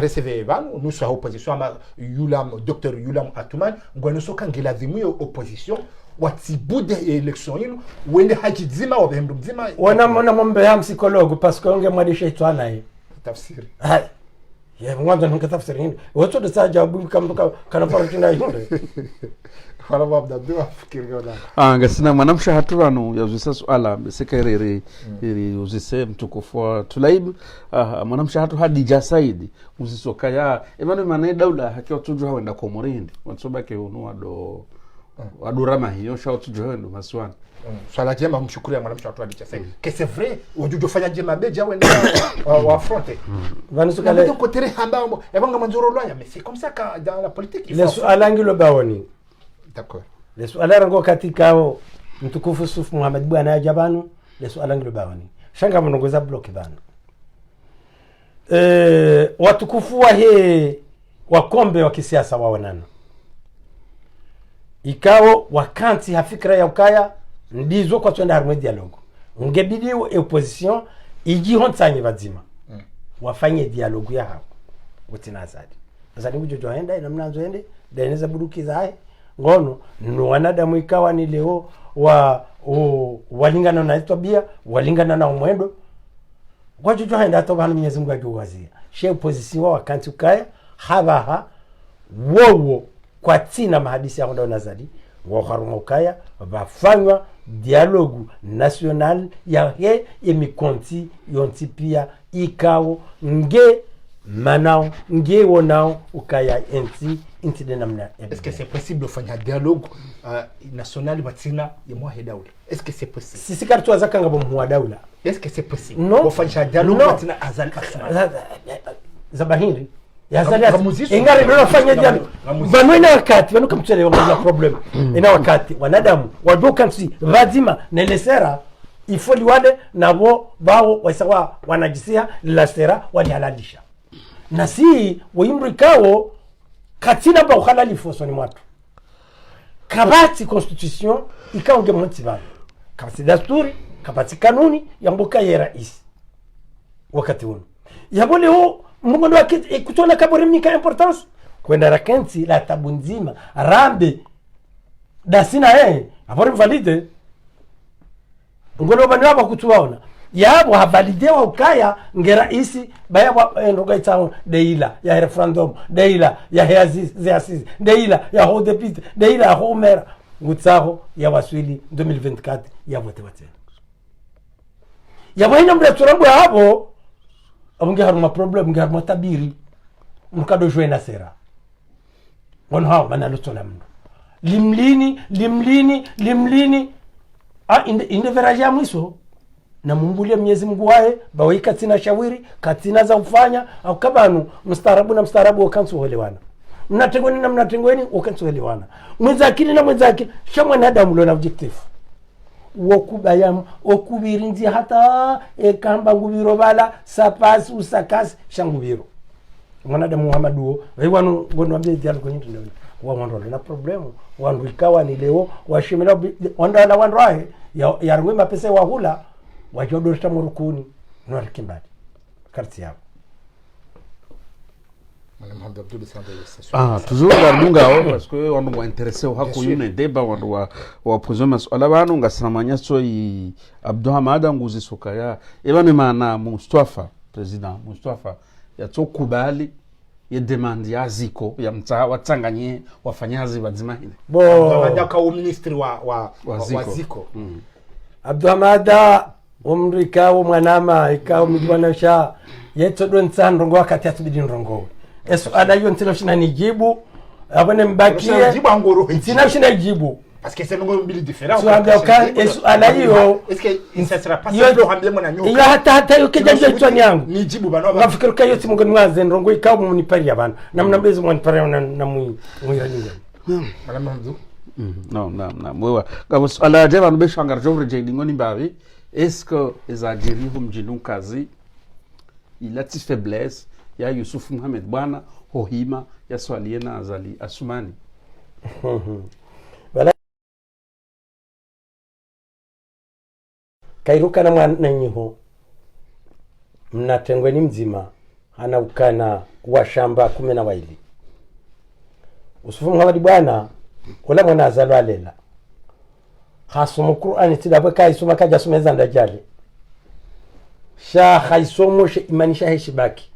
recevez vanu nusu ya opposition ama Dr Yulam Atuman ngwano soka ngelazimwe ya opposition watibude election yinu wende hajizima wabehemdu mzima wana mwana mombe ya psikologo parce que onge mwadisha itwana ye tafsiri hai ya mwanzo nikatafsiri hindi wato de sa jawabu kana parachina yinde wala wabda dua fikiri wala ngasina mwanamsha haturano yazisa swala sekerere iri uzise mtukufu Tulaib mwanamsha hatu Hadija Said uzisoka ya emano mane daula hakiwa tujua wenda komorindi watsobake unua do wadurama hiyo shao tujua ndo maswani swala jema mshukuru ya mwanamsha hatu Hadija Said que c'est vrai wajujo fanya jema beja wenda wa affronter vanusukale donc côté hamba yabanga manzoro loya mais c'est comme ça que dans la politique il faut alangilo bawoni d'accord lesu alarango katikao mtukufu Yusuf Muhammad bwana jabanu le swala ngilo bawani shanga mnongoza block bana watukufu wa he wakombe wa kisiasa waonana ikao wakanti hafikra ya ukaya ndizo kwa twenda harmwe dialogue ungebidi opposition iji hontsanye bazima wafanye dialogue ya hapo utina azadi ujojo aenda ina mnazo ende deneza budukiza hai ngono no wanadamu ikawa ni leo walingana na tabia walingana na umwendo wajojo aenda to bana Mwenyezi Mungu ajuwazia she opposition wa kanti ukaya habaha wowo kwa tina mahadisi ya ndo nazali wa haruma ukaya bafanywa dialogue national ya he emikonti yonti pia ikao nge manao nge wonao ukaya enti de namna. Est-ce que c'est possible de faire un dialogue national batina ya mwa daula? Est-ce que c'est possible? Sisi kartu azaka ngabo mwa daula. Est-ce que c'est possible? No. Kufanya dialogue batina azali zabahiri ingari ndio nafanya dialogue banwena wakati bano kamchele wangu problem ina wakati wanadamu wadoka nsi lazima nelesera ifoli wale nabo bao wasawa wanajisia la sera walihalalisha na si waimrikao katina ba uhalali fosoni mwatu kabati constitution ikaonge mwantiba kabati dasturi kabati kanuni ya mboka ya rais wakati huo yabole ho mungu wake kutona kaburi mnika importance kwenda rakensi la tabu nzima rambe dasina abori valide ngolo bana hapa kutuwaona yabo havalidewa ukaya ngera isi baya ndoga itao deila ya referendum deila ya heazizi deila ya ho deputy deila ya ho mera ngutsaho ya waswili 2024 ya vote watena ya bwana mreturambo hapo abunge haruma problem nge haruma tabiri mukado joina sera wana hao manalo tola mndo limlini inde veraja mwiso na mumbulia Mwenyezi Mungu wae bawe katina shawiri katina za ufanya au kabanu mstarabu wakansu welewana mnatengweni wakansu welewana mwenzakili na mwenzakili shamwa nadamu lona objective wokubayam okubirinzi hata ekamba ngubiro bala sapas usakas shangubiro mwanadamu Muhammadu wanu ngono ambe dialogue kwenye ndio wa mwando na problem wandu ikawa ni leo washimela wanda wandu wae ya rungwe mapesa wa hula wajodorta murukuni no kimbali karti yao toujours garunga parce que wandu wa intéressé au haku yune débat wandu wa poser maswala banu ngasamanya so i Abdulhamada nguzi sokaya ebame mana Mustafa president Mustafa ya tukubali ya demand ya ziko ya mtaa watanganye wafanyazi wazima hile wadaka ministri wa ziko Abdulhamada umrika mwanama ikao midwanasha yeto don tsandongo wakati atubidi ndongo swala hiyo ntilo shina nijibu abone mbakie jibu angoro ntina shina jibu parce que c'est ngo mbili différent swala hiyo est-ce que il ne sera pas simple hambe mwana nyoka iyo hata yo kejaje twani yangu nijibu bano nafikiri kayo timungo mwaze ndongo ikao munipari abana namna bezo munipari na muiranyinga madame Hamdou non mwewa kabo swala je banu beshangar jovre je ngoni bavi est-ce que ezajiri humjinu kazi il a tis faiblesse ya Yusuf Muhammad bwana hohima ya swaliena azali asumani bala kairuka na mwana nyiho mnatengwe ni mzima hana ukana wa shamba 12 Yusuf Muhammad bwana wala mwana azalo alela hasumu Qur'ani tidabwe kaisoma kaja sumeza ndajali sha khaisomo she imanisha heshibaki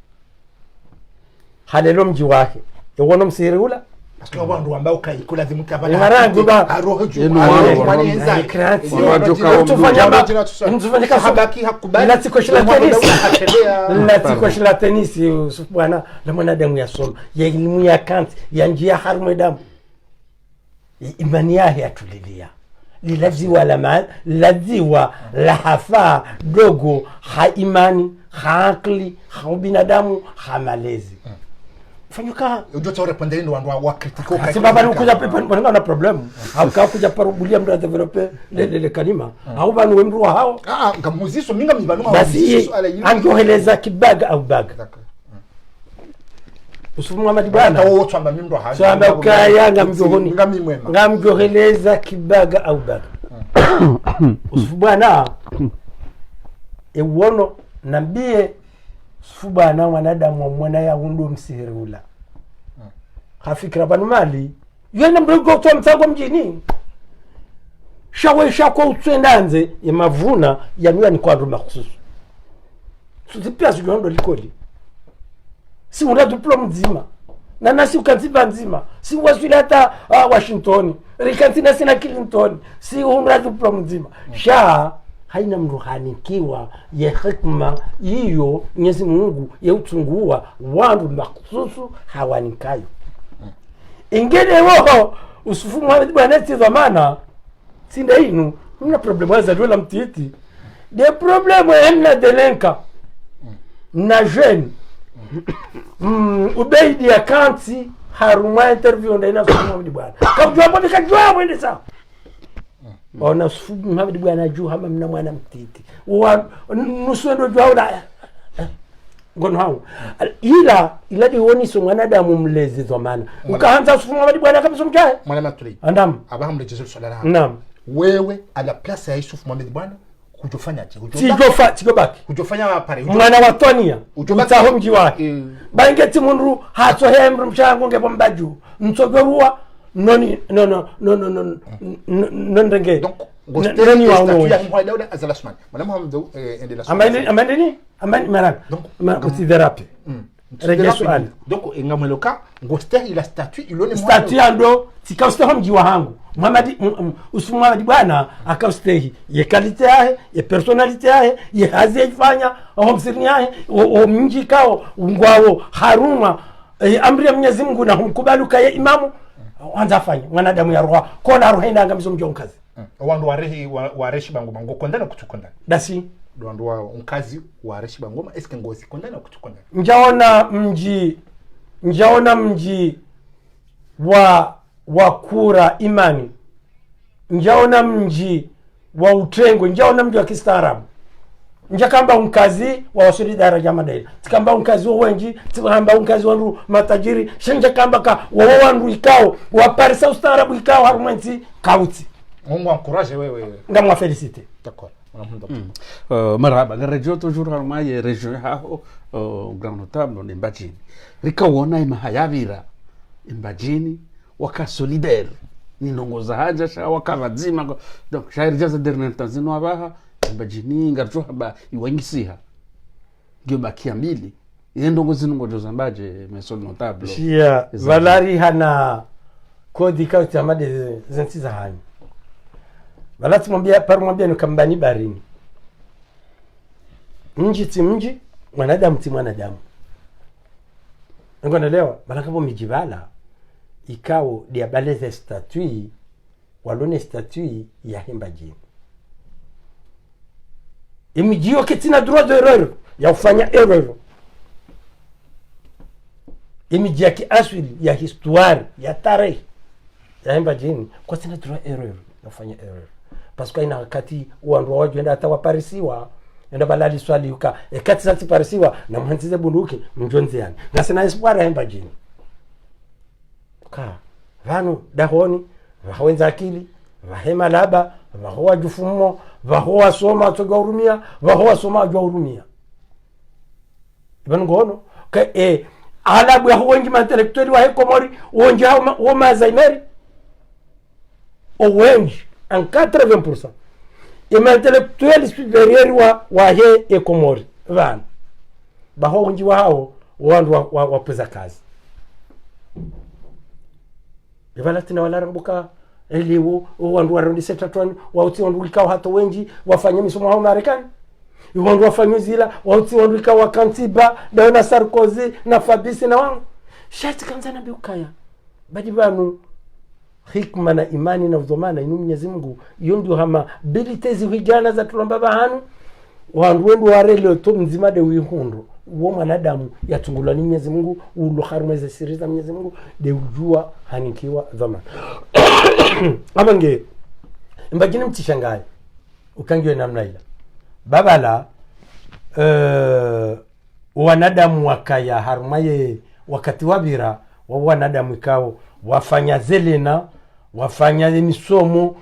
halelo mji wake yono msirula parce que wandu ambao kaikula lazimu kabala marangu ba aroho juu wanza kreati nzufanyika habaki hakubali la tiko shila tenisi bwana la mwanadamu yasoma ya elimu ya Kant ya njia harmu damu imani yake atulilia lilaziwa laziwa lahafa dogo ha imani ha akli ha binadamu ha malezi fanyuka unajua cha répondre ndo wandu wa critiquer kasi baba ni kuja pepa na problem au ka kuja parubulia mtu developer le kalima au banu wemru hao ngamuziso minga mibanuma basi angoheleza kibaga au baga usufu Muhammad bwana wo twamba mimro ha twamba ukaya ngamjoheleza kibaga au baga usufu bwana ewono nambie usufu bwana wanadamu mwana ya hundu msihirula hafikira banu mali yena mdogo kwa mtango mjini shawesha kwa utwendanze ya mavuna ya nua ni kwa ndo makususu pia sikuondo likoli si una diploma nzima na nasi ukanziba nzima si waswila hata Washington rikantina sina Clinton si una diploma nzima sha haina mruhanikiwa ya hikma hiyo Mwenyezi Mungu ya utungua wandu makususu hawanikayo ingene wao usufu Muhammad bwana tizamana sinda inu mna problema za dola mtiti de problema emna delenka na jeune ubeidi ya kanti haruma interview nda ina sufu Muhammad bwana kabjua mbona kajua mwende sawa ona sufu Muhammad bwana juu hama mna mwana mtiti wa nuswendo jua ula ngono hao ila dioni so mwanadamu mlezi zamana ukaanza sufu Muhammad bwana kabisa mjae mwana matuli andam abahamu Jesus sallallahu alaihi wasallam wewe ala place ya Yusuf Muhammad bwana kujofanya je kujofanya kujofanya pale mwana wa Tonia utaho mji wake bangeti munru hato hemru mchango ngebo mbaju mtogorua noni no ndenge donc gosteni wa statut ya Dawda Azalasman mwana Muhammad ende la amani mara ma considérable rejesual donc ngameloka gosteni la statut ilone statut ando tikauste mji wa hangu Muhammad Usufu Muhammad bwana akaustehi ye kalite yahe ye personality yahe ye hazi ifanya homsirni yahe o mji kao ngwao haruma amri ya Mwenyezi Mungu na humkubalu kaya imamu anza fanya mwanadamu ya roho kona roho ina ngamizo mjonkazi wandu wareshi bangoma ngokondana kutukondana dasi wandu wa unkazi wareshi bangoma eske ngosi kondana kutukondana njaona mji wa kura imani njaona mji wa utengo njaona mji wa kistaarabu njakamba unkazi wa wasuri daraja madai tikamba unkazi wa wenji tikamba unkazi wa matajiri shenja kamba ka wa wandu ikao wa parisa ustaarabu ikao harumenti kauti Mungu encourage wewe ngamwa féliciter d'accord marhaba ngarejo toujours haruma ye region haho grand notable ni Mbajini rikawona imahayavira Mbajini waka solidaire ni ndongoza haja sha wakavadzima donc shairi jaza dernier temps zino abaha Mbajini ngarjo haba iwanyisiha ndio bakia mbili ile ndongozi ngojo zambaje mesol notable shia valari hana kodi kauti amade zensiza hanyu balati mwambia nikambani barini mji mwanadamu ti mwanadamu ngonaelewa balakapo mijibala ikao diabaleze statui walone statui ya Mbajini imijio ketina droit d'erreur ya ufanya error imijia ki aswili ya histoire ya tarehe ya Mbajini kwa tina droit error ya ufanya error parce que ina wakati wandu waju enda atawaparisiwa enda balali swali uka ekati sati parisiwa na mhanzize bunduki mjonzi yani na sina espoir ya Mbajini ka vanu dahoni vawenza akili vahema laba vahoa jufumo vahoa soma togorumia vahoa soma jurumia ibn ngono ka alabu ya wengi intellectual wa Komori wonje wa mazaimeri o wengi en 80% intellectuel superior wa he Komori van baho wengi wao wandu wa pesa kazi Ibalatina walarambuka eliwo wandu warundi setatwan wauti wandu ikao hata wengi wafanya misomo hao Marekani wandu wafanya zila wauti wandu ikao wakantiba na Sarkozy na Fabrice na wangu shati kanza na biukaya badi banu hikma na imani na uzomana inu Mwenyezi Mungu yondu hama abilities hijana za tulomba bahanu wandu wendu warele to mzima de wihundo uo mwanadamu yatungulwa ni Mwenyezi Mungu ulo harumeze siri za Mwenyezi Mungu de ujua hanikiwa dhamana abange mbagini mtishangaye ukangiwe namna ila babala wanadamu wakaya harumaye wakati wabira wa wanadamu ikao wafanya zelena wafanya misomo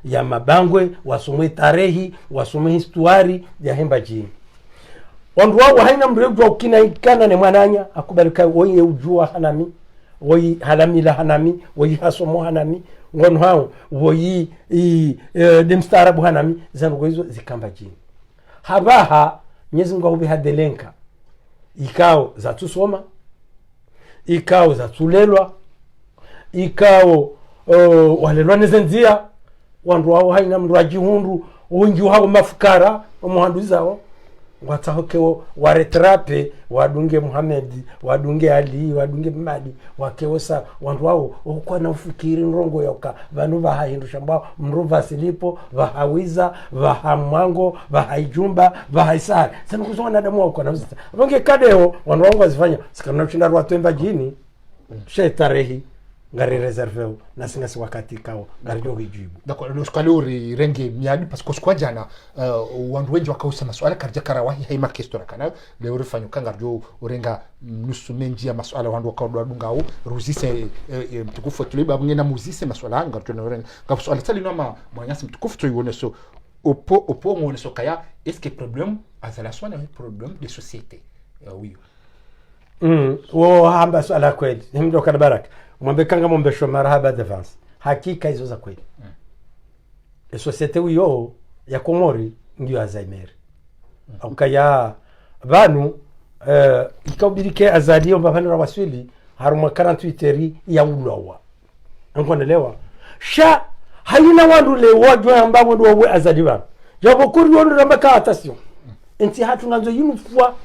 ya mabangwe wasomwe tarehi wasomwe histuari ya hemba jini wandu wao haina mrejo ukina ikana ne mwananya akubalika woye ujua hanami woyi halamila hanami woyi hasomo hanami ngono hao woyi demstarabu hanami zango hizo zikamba jini habaha Mwenyezi Mungu aube hadelenka ikao za tusoma ikao za tulelwa ikao walelwa nezenzia wandu wao haina mraji hundu unju hao mafukara umuhandu zao watahokewo waretrape wadunge Muhammad wadunge Ali wadunge Madi wakeosa wandu wao ukwa na ufikiri nrongo yoka vanu vahahindusha mbao mruva silipo vahawiza vahamwango vahaijumba vahaisari sana kusoma na damu wako na uzita vonge kadeo wandu wangu wazifanya sikana uchinda ruwatemba jini shetarehi ngari reserveo na singasi wakati kao ngari jogo ijibu d'accord le skaluri renge miadi parce que kwa jana wandu wengi wakausa maswala karja karawahi haima kestora kana le urifanyo kanga jo urenga nusu menji ya maswala wandu wakaudwa dungao ruzise mtukufu tuliba ngena muzise maswala anga tuna urenga kwa swala tali noma mwanyasi mtukufu tuione so opo ngone so kaya est-ce que problème azala swana problème de société oui wo hamba swala kweli nimdo kana baraka mwambe kanga mwambe shomara haba defense hakika hizo za kweli societe uyo ya Komori ndio Alzheimer ukaya banu ikabirike azalio mbafana waswili haruma 48 eri ya ulowa nkonelewa sha hayina wandu le wajwa ambabo ndo we azaliwa jabo kuri wondo rambaka attention enti hatu nganzo yinufwa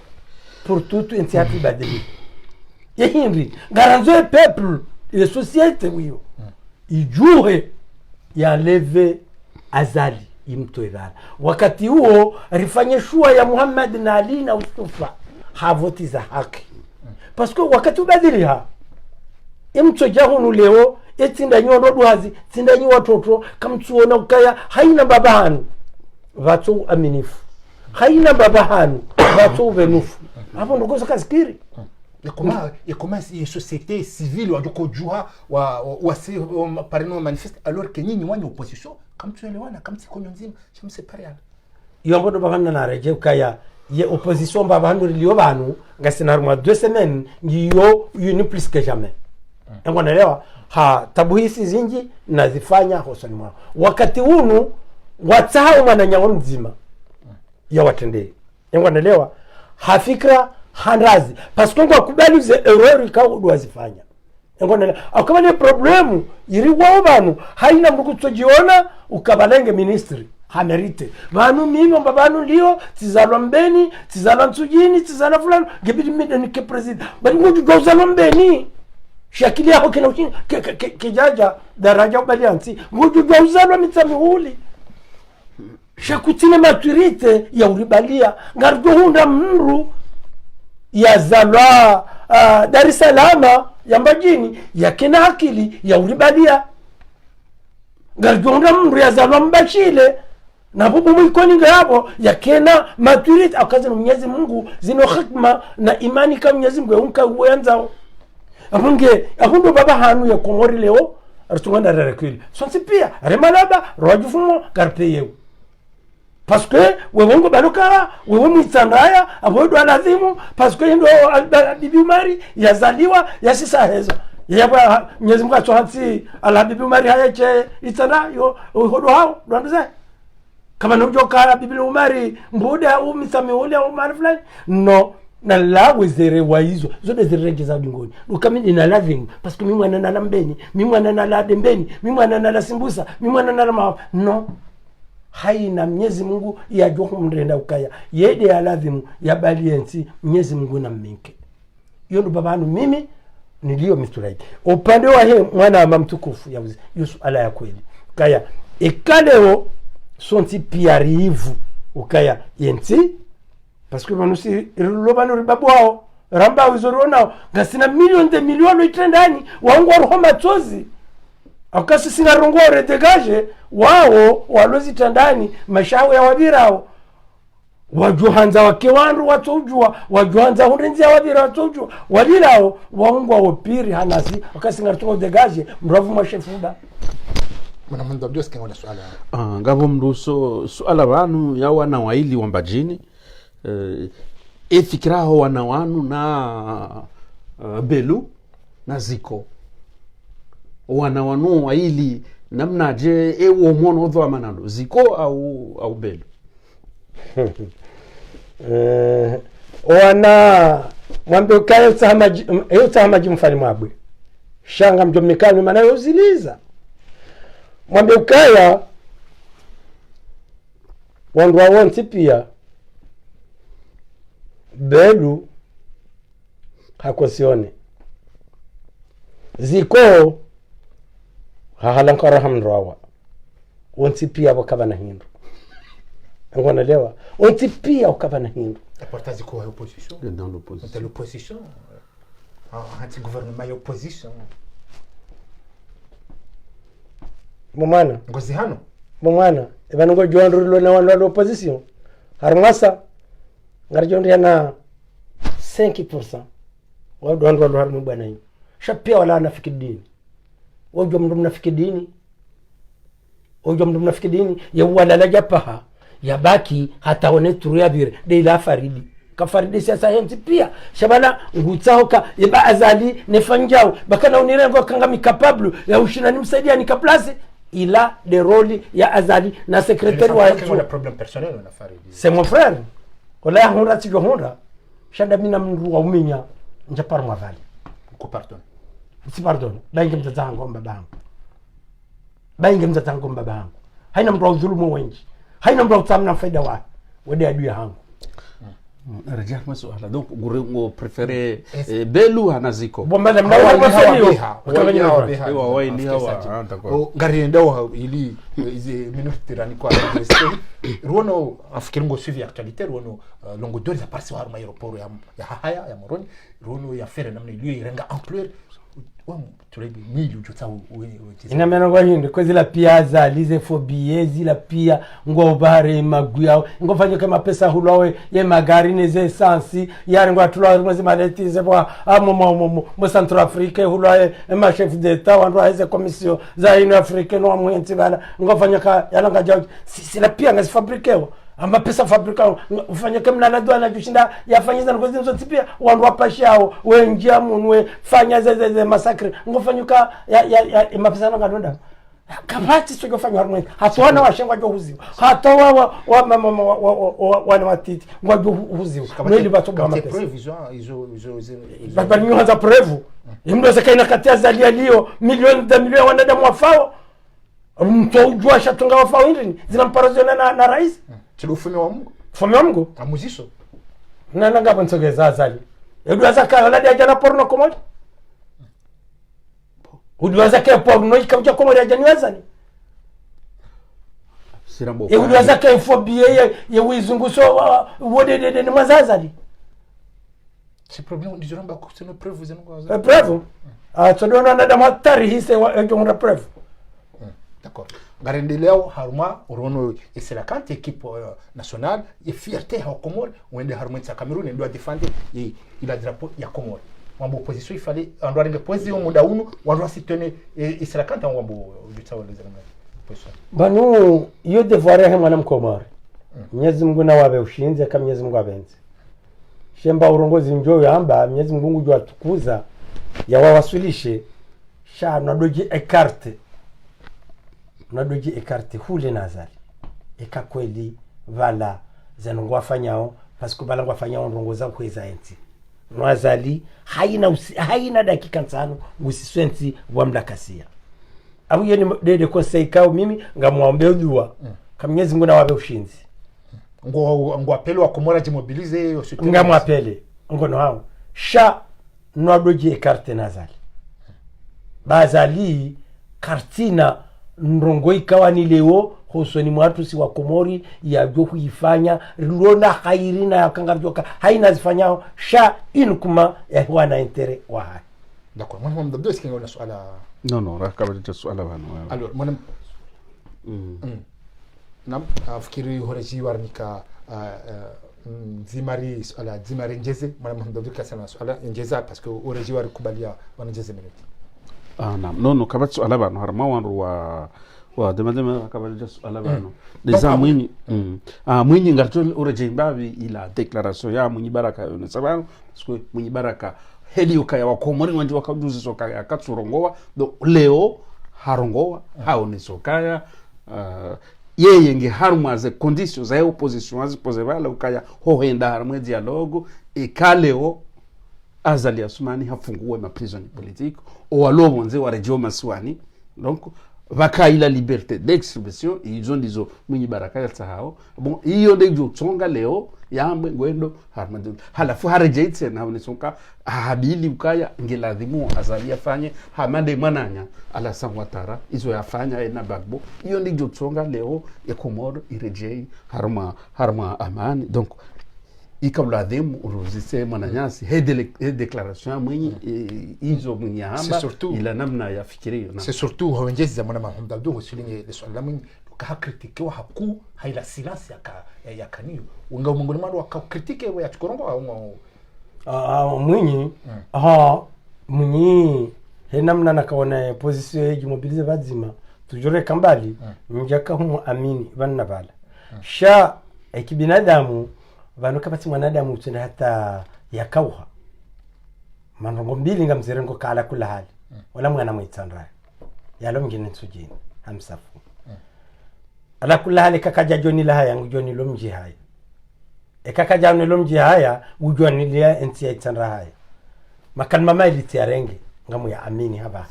pour tout enti hatu badeli yehindri garanzo peuple et société wiyo ijure ya leve azali imtoedana wakati huo rifanye shua ya Muhammad na Ali na Ustufa havoti za haki parce que wakati ubadiliha imtoja hunu leo etinda nyono duhazi tinda nyi watoto kamtuona ukaya haina babahanu watu aminifu haina babahanu watu venufu hapo ndo kosa kasikiri et comment une société civile ou kujua wa parano manifeste alors que nyinyi wani opposition kama tuelewana kama siko nzima chamsepariana yombo ndo bavana na reje ukaya ye opposition babahanu lio banu ngasina mwa 2 semaines ngiyo uni plus que jamais ngwanaelewa ha tabuhisi zinji nazifanya hosani mwao wakati hunu watao mananyawo mzima ya watendee ngwanaelewa hafikra handazi parce que kwa kubali ze erreur ka udwazifanya ngone akabale problemu iri wao banu haina mkutojiona ukabalenge ministry hamerite banu mimi mbabanu lio tizalwa mbeni tizalwa nsujini tizalwa fulani gebidi mideni ke president bali ngoju gozalwa mbeni shakili yako kina uchini kijaja daraja ubaliansi ngoju gozalwa mitsamihuli shakutine maturite ya uribalia ngarjo hunda mru ya zalwa Dar es Salaam ya mbajini ya kina akili ya uribadia garjonda mru ya zalwa mbashile na bubu mwikoni ngabo ya kena maturity akazi Mwenyezi Mungu zino hikma na imani kama Mwenyezi Mungu unka uanza abunge abundo baba hanu ya Komori leo artunganda rekuli sonsi pia remalaba rojufumo garpeyew parce que wewe balokara wewe mitsandaya abo ndo alazimu parce que ndo Bibi Umari yazaliwa yasisa hezo yaba Mwenyezi Mungu atohansi ala Bibi Umari hayache itana yo hodo hao ndo nze kama nujokara Bibi Umari mbuda umisami ule Umari fulani no na la wezere waizo zote zirenge za bingoni ukamini na lazimu parce que mimi mwana na lambeni mimi mwana na la dembeni mimi mwana na la simbusa mimi mwana na la no haina Mwenyezi Mungu ya joho mrenda ukaya yede ya lazimu ya baliensi Mwenyezi Mungu na mminke hiyo ndo babanu mimi nilio misturai upande wa he mwana wa mtukufu ya Yusuf ala ya kweli kaya ekaleo sonti piarivu ukaya yenti parce que manusi lobano ribabwao ramba uzorona gasina milioni de milioni itendani wangu rohoma tozi akasi sina rongore degaje wao walozi tandani mashawe ya wabirao wajuhanza wake wandu watujua wajuhanza hundenzi ya wabira watujua walilao waungu wa opiri hanasi akasi ngartungo degaje mravu mashefuda mana mndo ndio sikengo na swala ngabo mruso swala wanu ya wana waili wambajini efikiraho wana wanu na Belu na Ziko wana wanu waili namna je ewo mono odho amanalo Ziko au Belu wana mwambe ukayo tsahamaji mfani mwabwe shanga mjomekano maana yoziliza mwambe ukaya wandu wawonti pia Belu hakosione Ziko hahalankara hamnrawa wonti pia wakaba na hindu ngona lewa wonti pia wakaba na hindu porta Ziko à l'opposition dans l'opposition c'est l'opposition anti-gouvernement et opposition mumana ngozi hano mumana ebango joandro na wana l'opposition harmasa ngarjondi na 5% wadu ndo ndo harmu bwana hiyo shapia wala anafiki dini wajua mndu mnafiki dini ya wala la japaha ya baki hata one turuya bire de la faridi ka faridi sasa henti pia shabana ngutsaho ka yeba azali nefanjao bakana unirengo kanga mikapablu ya ushina nimsaidia nikaplasi ila de roli ya azali na secrétaire wa un problème personnel on a faridi c'est mon frère wala ya honra tijo honra shanda mina mndu wa uminya njapar mwavali ko pardon si pardon bainge mtazango babangu haina mtu udhulumu wengi haina mtu utamna faida wa wadi adui hangu rejea masuala donc ngo préféré Belu na Ziko bomba mnawa mafeli wa waili hawa o ngari ndo ili ize minute rani kwa ruono afikiri ngo suivi actualité ruono longo dori za parsi wa aeroport ya haya ya Moroni ruono ya fere namna iliyo irenga ampleur tulebi mili ujota ina mena kwa hindi kwa zila pia za lize fobie zila pia ngo bare maguya ngo fanye kama pesa hulawe ye magari neze essence yari ngo atula mwezi maleti ze kwa mo Central Afrique hulawe ma chef d'etat wandu haize commission za ino africaine wa mwenti bala ngo fanye ka yalanga jaji sila pia ngazi fabrikewa ama pesa fabrika ufanye kama na dola jushinda yafanyiza ngozi nzo tipia wandu wapashao wenjia munwe fanya zeze massacre ngofanyuka ya mapesa na kadonda kabati sio kufanya harmoni hatuona washengwa jo huziwa hata wa mama wana watiti ngwa huziwa mwili batoba mapesa baba ni haza preuve imdo zakaina katia zalia lio milioni de milioni wanadamu wafao mtu ujua shatunga wafao hindi zinamparaziona na rais Ufumi wa Mungu. Ufumi wa Mungu? Amuziso. Nana ngapa nsogeza azali. Udwaza ka la dia jana porno komodi. Udwaza ka porno ikabuja komodi ajani wazani. Sirambo. Udwaza ka phobie ye wizunguso wodede ni mwazazali. C'est problème ndizoramba ko c'est no preuve zeno. Preuve. Todona na dama tari hise wa ngonga preuve. D'accord. Garendeleo haruma urono isela kante équipe nationale et fierté ha Comores wende haruma ya Cameroun ndio défendre ila drapeau ya Comores. Mambo opposition il fallait ando aringe poezi au muda unu wandu asitene isela kante mambo bitaweleza namna. Position. Banu yo devoir ya mwana mkomori. Mwenyezi Mungu na wabe ushinze kama Mwenyezi Mungu abenze. Shemba urongozi njoo yamba Mwenyezi Mungu jua tukuza ya wawasilishe sha nadoji ekarte hule nazali eka kweli vala zanongwa fanyao parce que bala ngwa fanyao ndongoza kweza enti nazali haina dakika 5 usiswenti wa mdakasia abu yeni dede conseil kao mimi ngamwombe dua kama Mwenyezi Mungu na wabe ushinzi ngo apelo wa Komora jimobilize ngamwapele ngono hao sha nadoji ekarte nazali bazali kartina ndongo ikawa ni leo hosoni mwatu si wa Komori ya jo kuifanya lona khairi na yakangarjoka haina zifanyao sha inkuma ya wana intere wa hai. D'accord. Moi mdabdo est-ce qu'il y a une suala non rakabati suala bano. Alors moi nam afikiri horeji warnika zimari suala zimari njeze moi mdabdo kasema suala njeza parce que horeji war kubalia wana njeze minute. Naam non kabati suala bano harma wanru wa demadema kabati suala bano déjà mwinyi mwinyi ngarto horeji mbavi ila declaration ya mwinyi baraka yone sababu parce que mwinyi baraka heli ukaya wa Komori wanje wakaduzi sokaya katsurongowa do leo harongowa haone sokaya yeye nge harumwa ze conditions za opposition azipose vala ukaya hohenda harumwe dialogue ekaleo azali asumani hafunguwe ma prison politique o alobo nze wa regio maswani donc vakaila liberté d'expression ils ont dizo mwinyi baraka ya tsahao bon hiyo ndio tsonga leo yambe ngwendo harmadu halafu harejeitse na unisonka habili ukaya ngeladhimu azali afanye hamande mananya ala samwatara izo yafanya na bagbo hiyo ndio tsonga leo ya Komoro irejei harma amani donc ikaladhimu uruzise mananyasi he declaration mwenye izo mwenye hamba ila namna ya fikirio c'est surtout hongezi mwana Mohamed Abdou usilinge le swala mwenye ka critique wa haku haila silence ya kanio unga mungoni mando ka critique ya chikorongo mwenye mwenye he namna nakaona position ya mobilize bazima tujore kambali njaka humu amini vanna bala sha ekibinadamu vanu kapati mwanadamu utenda hata yakauha manrongo mbili ngamzirengo kala kula hali wala mwana mwitsandra yalo mjini nsujini hamsafu ala kula hali kakaja joni la haya ngujoni lomji haya kakaja joni lomji haya ujoni lia enti ya itsandra haya makan mama iliti arenge ngamu ya amini haba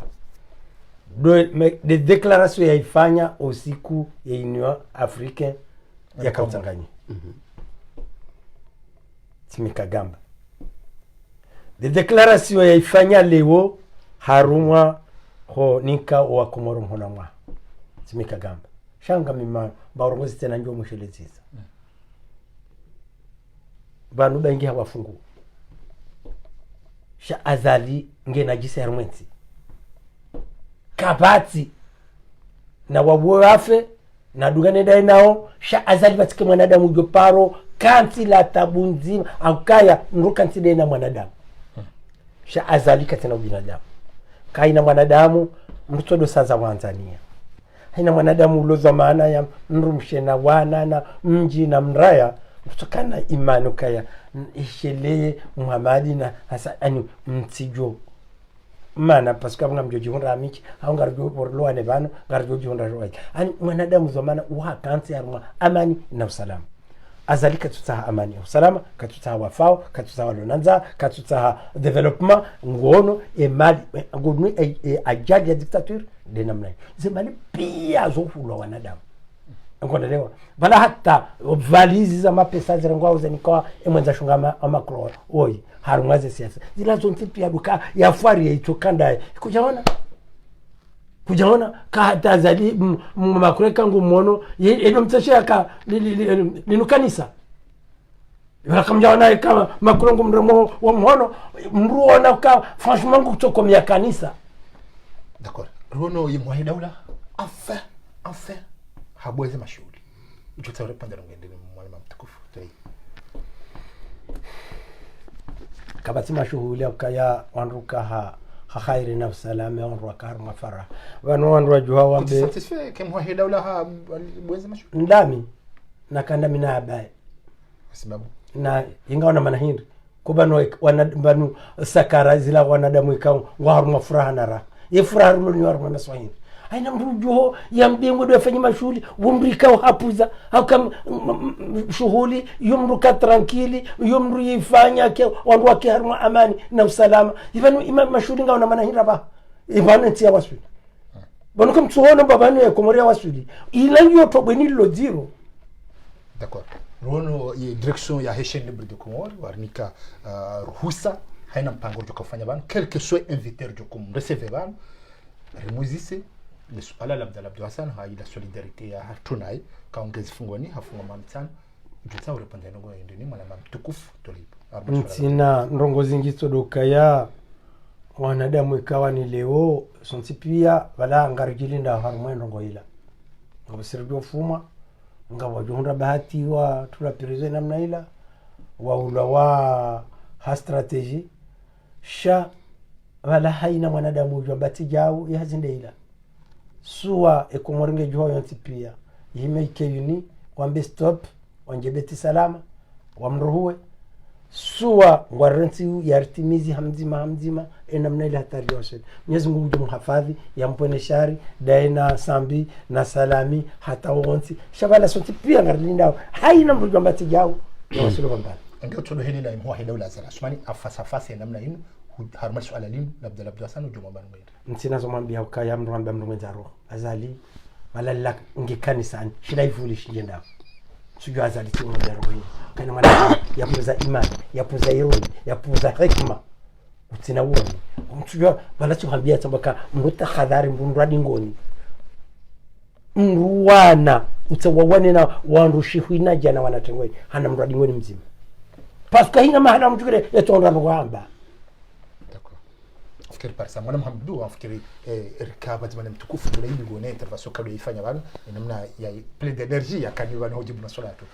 de declaration ya ifanya usiku ya Union Africaine ya Kautanganyi Timikagamba de declaration ya ifanya leo harumwa ho nika wa Komoro mhona mwa Timikagamba shanga mima barongozi tena njo musheleziza banu bengi hawafungu sha azali ngena jise harumwenzi kabati na wabuafe na dugane dai nao sha azali batike mwanadamu joparo kanti la tabunzima au kaya nruka ntide na mwanadamu sha azali katina binadamu kaina mwanadamu mtodo saza Tanzania haina mwanadamu uloza maana ya mrumshe na wana na mji na mraya kutokana imani kaya ishele Muhammadi na hasa ani mtijo mana paska nga mjoji honra amiki au ngarjo porlo ane bano ngarjo honra roi ani mwanadamu zamana wa kanti aruma amani na usalama azali katutaha amani na usalama katutaha wafao katutaha lonanza katutaha development ngono e mali ngonu ajali ya dictature de namna zemali pia zofulwa wanadamu ngondelewa bala hata valizi za mapesa zirangwa uzenikoa emwenza shungama amakro oi harumwaze siasa zila zonti pia duka ya fari itokanda kujaona ka tazali makureka ngumono eno mtashia ka linukanisa wala kamjaona kama makurongo mremo wa mhono mruona ka franchement kutokomia kanisa. D'accord. Rono yimwahi daula enfin habweze mashuhuri ujutawre pandara ngende mwalimu mtukufu tai kabati mashuhuri akaya wanruka ha khairi na salama wanruka har mafara wanru juha wambe satisfait kemwahi daula habweze mashuhuri ndami na kanda mina abai sababu na ingawa na manahindi kubano wanadamu sakara zila wanadamu ikao waru mafuraha na raha yefuraha rulo ni waru maswahili aina mrujo ya mdengo do afanye mashughuli wumrika hapuza hakam shughuli yumruka tranquili yumru yifanya ke wandu wake harma amani na usalama ivanu imam mashughuli ngao na manahira ba ivanu tia wasuli bano kam tsuona babanu ya Komoria wasuli ilanyo to bweni lo zero. D'accord. Rono ye direction ya Heshen Libre de Comore warnika ruhusa haina mpango jo kufanya bana quelque soit invité jo kum recevoir remuzise le suala labda Hassan haida solidarity ya hatunai kaongezi fungoni hafunga mamtano jutsa urepanda ngo ndini mwana mtukufu tulipo ntina ndongo zingisto dokaya wanadamu ikawa ni leo sonti pia wala ngarijilinda harumwe ndongo ila ngabasiribyo fuma ngabajunda bahati wa tula prize namna ila wa ulawa ha strategy sha wala haina mwanadamu jambati jao yazinde ila suwa ekomoringe jwa yonti pia yimeke yuni kwambe stop wanjebeti salama wamruhuwe suwa ngwarenti yartimizi hamzima enamna ile hatari yose Mwenyezi Mungu jumhafadhi yampone shari daina sambi na salami hata wonti shabala soti pia ngarilinda haina mjambati jao wasilo kwamba ndio tulo hili la imwa hida ula zara Asmani afasa namna hino harma suala limu labda Hassan juma banu mwenda ntina zomwambia ukaya mrwambia mrwenzaro azali wala ngikanisa shida ivulish njenda sijua azali timu ya roho kana mwana yapuza imani yapuza ironi yapuza hekima utina uoni mtujua wala tuhambia tambaka mruta khadhari mrundwadi ngoni mruwana utawawane na wanrushihina jana wanatengwe hana mrundwadi ngoni mzima paska hina mahala mtukire yatonda rwamba fikiri parsa mwana Muhammadu afikiri rikaba zimana mtukufu tulibi gone intervention kabla ifanya bana namna ya plein d'énergie ya kaniwa na hojibu na salatu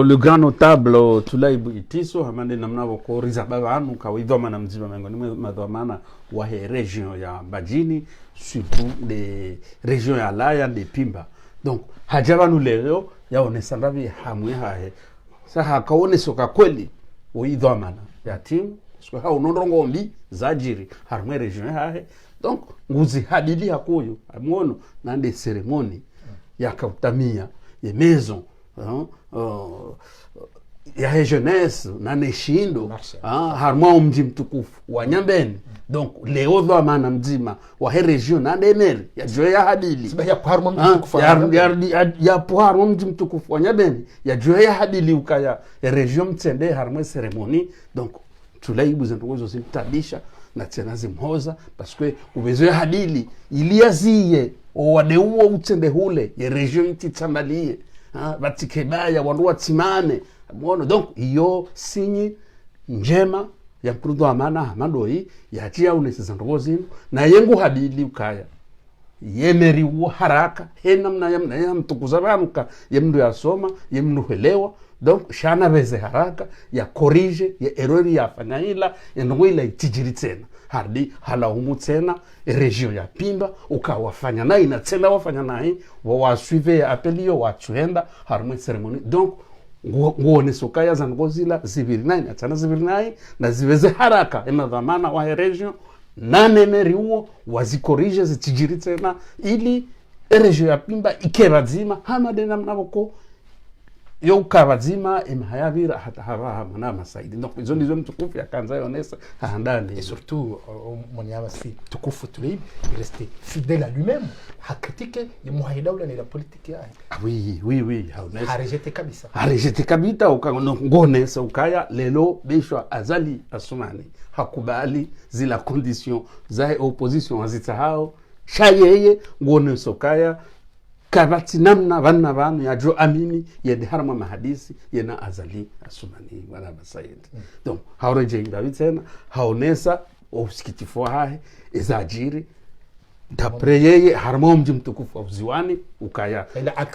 le grand notable tulaibu itiso hamande namna boko rizaba anu kawidhoma na mzima mengoni madhamana wa he region ya Mbajini surtout les régions ya Laya de Pimba donc hajaba nu leo yaonesa ndabi hamwe hahe sasa kaone soka kweli uidhomana ya timu sio hao nondongo mbi zajiri harmwe region hahe donc nguzi hadili hakoyo amuono nande ceremony ya kautamia ya maison ya jeunesse nane shindo harmwa mji mtukufu wa Nyambeni donc leo dho maana mzima wa he region nande nere ya joe ya hadili siba ya harmwa mji mtukufu ya harmwa mji mtukufu wa Nyambeni ya joe ya hadili ukaya ya region mtende harmwe ceremony donc tulaibu zendogozo zimtabisha na tena zimhoza parce que ubezo hadili iliaziye wadeuo utende hule ye region ititamalie batikebaya wandu watimane muono donc iyo sinyi njema ya mkurudo amana hamadoi yatia unesiza ndogozi na yengu hadili ukaya yemeri wo haraka henamna ya mtukuza banuka yemndu yasoma yemndu helewa donc shana beze haraka ya corrige ya erreur ya fanyaila endongoila itijiri tena hardi hala humu tena region ya Pimba ukawafanya nai na tena wafanya nai wa suive apelio watuenda harmwe ceremony donc nguone sokaya za ngozila zibiri nai na tena zibiri nai na ziveze haraka ema dhamana wa region na nemeri huo wazikorije zitijiri tena ili region ya Pimba ikebazima hamadena mnaboko yo kabazima imhayabira hata haba mana masaidi donc izo ndizo mtukufu yakanza yonesa handani et surtout monyama si tukufu tulibi il restait fidèle à lui-même hakritike ni muhaida ule ni la politique ya oui haonesa harejete kabita ukangonesa ukaya lelo bishwa azali Asumani hakubali zila condition za opposition azitahao shayeye ngonesa ukaya kabati namna vanna vanu ya jo amini yede harma mahadisi yena azali Asumani wala basayid donc haureje ndavitsena haonesa usikitifu hahe ezajiri dapre yeye harma mji mtukufu wa Ziwani ukaya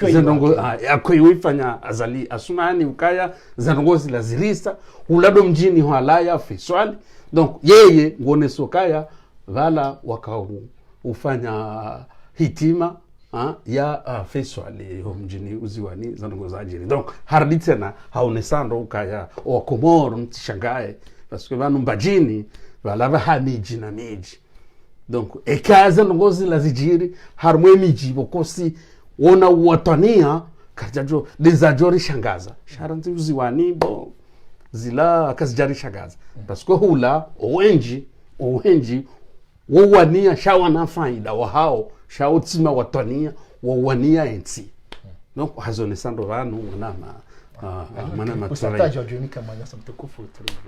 zendongo akoyifanya azali Asumani ukaya zendongo zila zirisa ulado mjini Halaya Faisal donc yeye ngoneso kaya vala wakao ufanya hitima ya Faisal mjini Uziwani zanongo zajiri donc hardi tena haonesando ukaya o Komoro mtishangae parce que vanu Mbajini valava hamiji na miji donc ekaza ngozi la zijiri harmwe miji bokosi wona watania kajajo dezajori shangaza sharanzi Uziwani bo zila akazijari shangaza parce que hula owenji wowania shawa na faida wa hao shautima watania wawania ensi donc hazonesando vanu nama maana usataji wa Jonika Manyasa mtukufu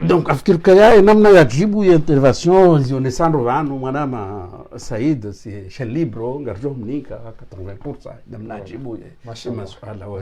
donc afikiri kaya namna ya jibu ya intervention zionesando vanu mwanama Said si shalibro ngarjo mnika 80% namna jibu ya masuala wa